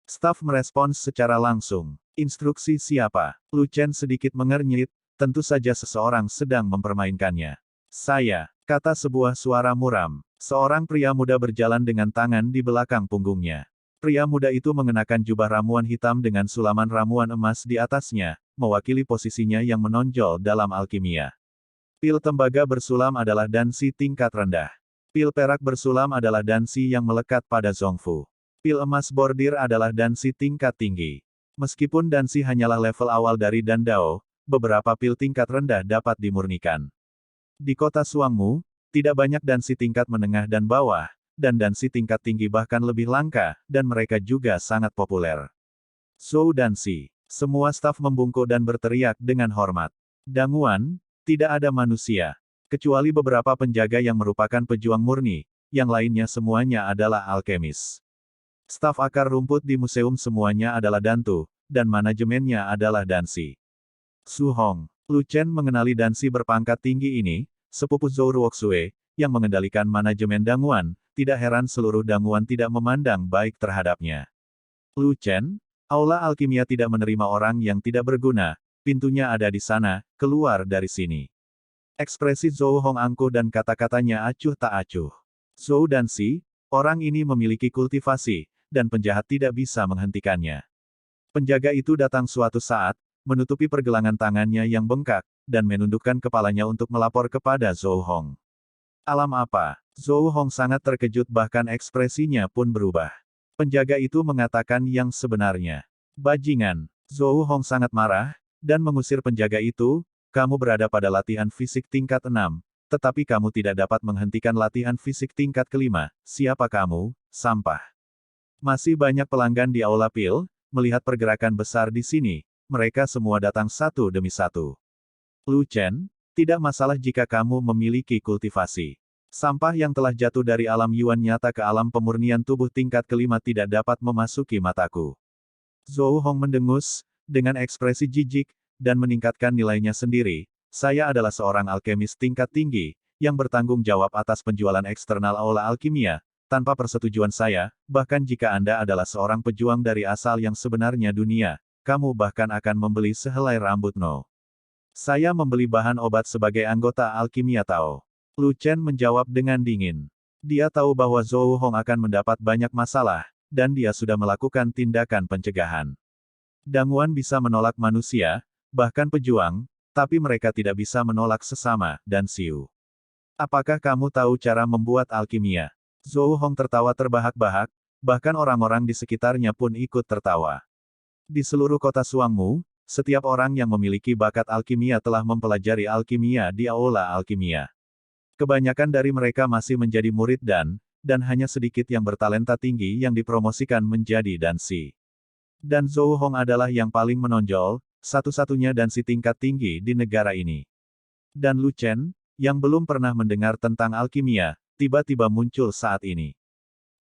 Staf merespons secara langsung. Instruksi siapa? Lu Chen sedikit mengernyit, tentu saja seseorang sedang mempermainkannya. Saya, kata sebuah suara muram. Seorang pria muda berjalan dengan tangan di belakang punggungnya. Pria muda itu mengenakan jubah ramuan hitam dengan sulaman ramuan emas di atasnya, mewakili posisinya yang menonjol dalam alkimia. Pil tembaga bersulam adalah dansi tingkat rendah. Pil perak bersulam adalah dansi yang melekat pada Zongfu. Pil emas bordir adalah dansi tingkat tinggi. Meskipun dansi hanyalah level awal dari Dan Dao, beberapa pil tingkat rendah dapat dimurnikan. Di kota Suangmu, tidak banyak dansi tingkat menengah dan bawah, dan dansi tingkat tinggi bahkan lebih langka, dan mereka juga sangat populer. Zhou dansi. Semua staf membungkuk dan berteriak dengan hormat. Danguan, tidak ada manusia. Kecuali beberapa penjaga yang merupakan pejuang murni, yang lainnya semuanya adalah alkemis. Staf akar rumput di museum semuanya adalah dantu, dan manajemennya adalah dansi. Su Hong. Lu Chen mengenali dansi berpangkat tinggi ini, sepupu Zhou Ruoxue, yang mengendalikan manajemen Danguan, tidak heran seluruh Danguan tidak memandang baik terhadapnya. Lu Chen, aula alkimia tidak menerima orang yang tidak berguna, pintunya ada di sana, keluar dari sini. Ekspresi Zhou Hong angkuh dan kata-katanya acuh tak acuh. Zhou dansi, orang ini memiliki kultivasi, dan penjahat tidak bisa menghentikannya. Penjaga itu datang suatu saat, menutupi pergelangan tangannya yang bengkak, dan menundukkan kepalanya untuk melapor kepada Zhou Hong. Alam apa? Zhou Hong sangat terkejut bahkan ekspresinya pun berubah. Penjaga itu mengatakan yang sebenarnya. Bajingan. Zhou Hong sangat marah, dan mengusir penjaga itu, kamu berada pada latihan fisik tingkat 6, tetapi kamu tidak dapat menghentikan latihan fisik tingkat kelima, siapa kamu, sampah. Masih banyak pelanggan di aula pil, melihat pergerakan besar di sini, mereka semua datang satu demi satu. Lu Chen, tidak masalah jika kamu memiliki kultivasi. Sampah yang telah jatuh dari alam Yuan nyata ke alam pemurnian tubuh tingkat kelima tidak dapat memasuki mataku. Zhou Hong mendengus, dengan ekspresi jijik, dan meningkatkan nilainya sendiri, saya adalah seorang alkemis tingkat tinggi, yang bertanggung jawab atas penjualan eksternal aula alkimia, tanpa persetujuan saya, bahkan jika Anda adalah seorang pejuang dari asal yang sebenarnya dunia, kamu bahkan akan membeli sehelai rambut no. Saya membeli bahan obat sebagai anggota alkimia Tao. Lu Chen menjawab dengan dingin. Dia tahu bahwa Zhou Hong akan mendapat banyak masalah, dan dia sudah melakukan tindakan pencegahan. Dang Wan bisa menolak manusia, bahkan pejuang, tapi mereka tidak bisa menolak sesama, dan Xiu. Apakah kamu tahu cara membuat alkimia? Zhou Hong tertawa terbahak-bahak, bahkan orang-orang di sekitarnya pun ikut tertawa. Di seluruh kota Suangmu, setiap orang yang memiliki bakat alkimia telah mempelajari alkimia di aula alkimia. Kebanyakan dari mereka masih menjadi murid dan hanya sedikit yang bertalenta tinggi yang dipromosikan menjadi dansi. Dan Zhou Hong adalah yang paling menonjol, satu-satunya dansi tingkat tinggi di negara ini. Dan Lu Chen, yang belum pernah mendengar tentang alkimia, tiba-tiba muncul saat ini.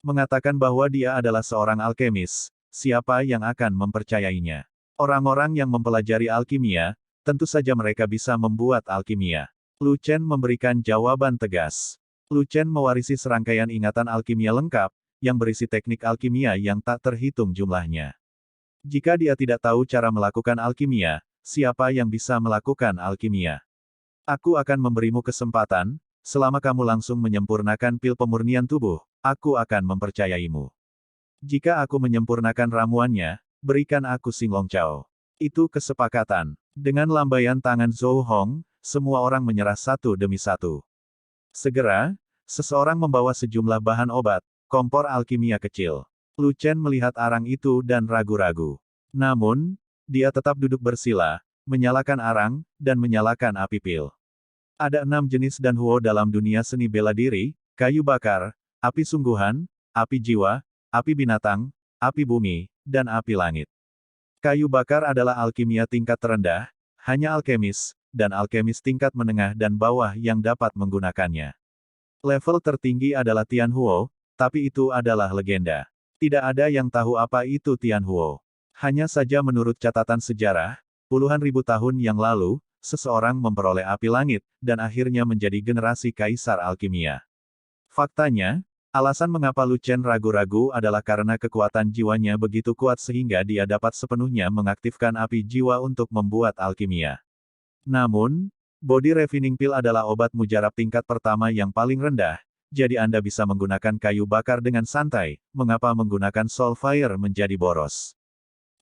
Mengatakan bahwa dia adalah seorang alkemis, siapa yang akan mempercayainya? Orang-orang yang mempelajari alkimia, tentu saja mereka bisa membuat alkimia. Lu Chen memberikan jawaban tegas. Lu Chen mewarisi serangkaian ingatan alkimia lengkap, yang berisi teknik alkimia yang tak terhitung jumlahnya. Jika dia tidak tahu cara melakukan alkimia, siapa yang bisa melakukan alkimia? Aku akan memberimu kesempatan, selama kamu langsung menyempurnakan pil pemurnian tubuh, aku akan mempercayaimu. Jika aku menyempurnakan ramuannya, berikan aku Xinglong Cao. Itu kesepakatan. Dengan lambaian tangan Zhou Hong, semua orang menyerah satu demi satu. Segera, seseorang membawa sejumlah bahan obat, kompor alkimia kecil. Lu Chen melihat arang itu dan ragu-ragu. Namun, dia tetap duduk bersila, menyalakan arang, dan menyalakan api pil. Ada 6 jenis dan huo dalam dunia seni bela diri, kayu bakar, api sungguhan, api jiwa, api binatang, api bumi, dan api langit. Kayu bakar adalah alkimia tingkat terendah, hanya alkemis, dan alkemis tingkat menengah dan bawah yang dapat menggunakannya. Level tertinggi adalah Tianhuo, tapi itu adalah legenda. Tidak ada yang tahu apa itu Tianhuo. Hanya saja menurut catatan sejarah, puluhan ribu tahun yang lalu, seseorang memperoleh api langit, dan akhirnya menjadi generasi kaisar alkimia. Faktanya, alasan mengapa Lu Chen ragu-ragu adalah karena kekuatan jiwanya begitu kuat sehingga dia dapat sepenuhnya mengaktifkan api jiwa untuk membuat alkimia. Namun, body refining pill adalah obat mujarab tingkat pertama yang paling rendah, jadi Anda bisa menggunakan kayu bakar dengan santai, mengapa menggunakan soul fire menjadi boros?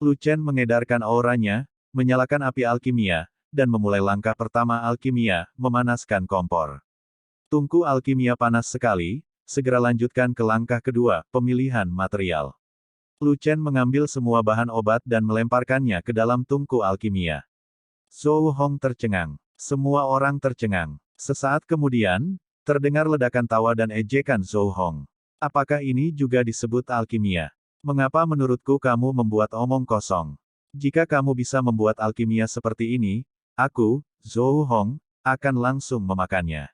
Lu Chen mengedarkan auranya, menyalakan api alkimia, dan memulai langkah pertama alkimia, memanaskan kompor. Tungku alkimia panas sekali, segera lanjutkan ke langkah kedua, pemilihan material. Lu Chen mengambil semua bahan obat dan melemparkannya ke dalam tungku alkimia. Zhou Hong tercengang. Semua orang tercengang. Sesaat kemudian, terdengar ledakan tawa dan ejekan Zhou Hong. Apakah ini juga disebut alkimia? Mengapa menurutku kamu membuat omong kosong? Jika kamu bisa membuat alkimia seperti ini, aku, Zhou Hong, akan langsung memakannya.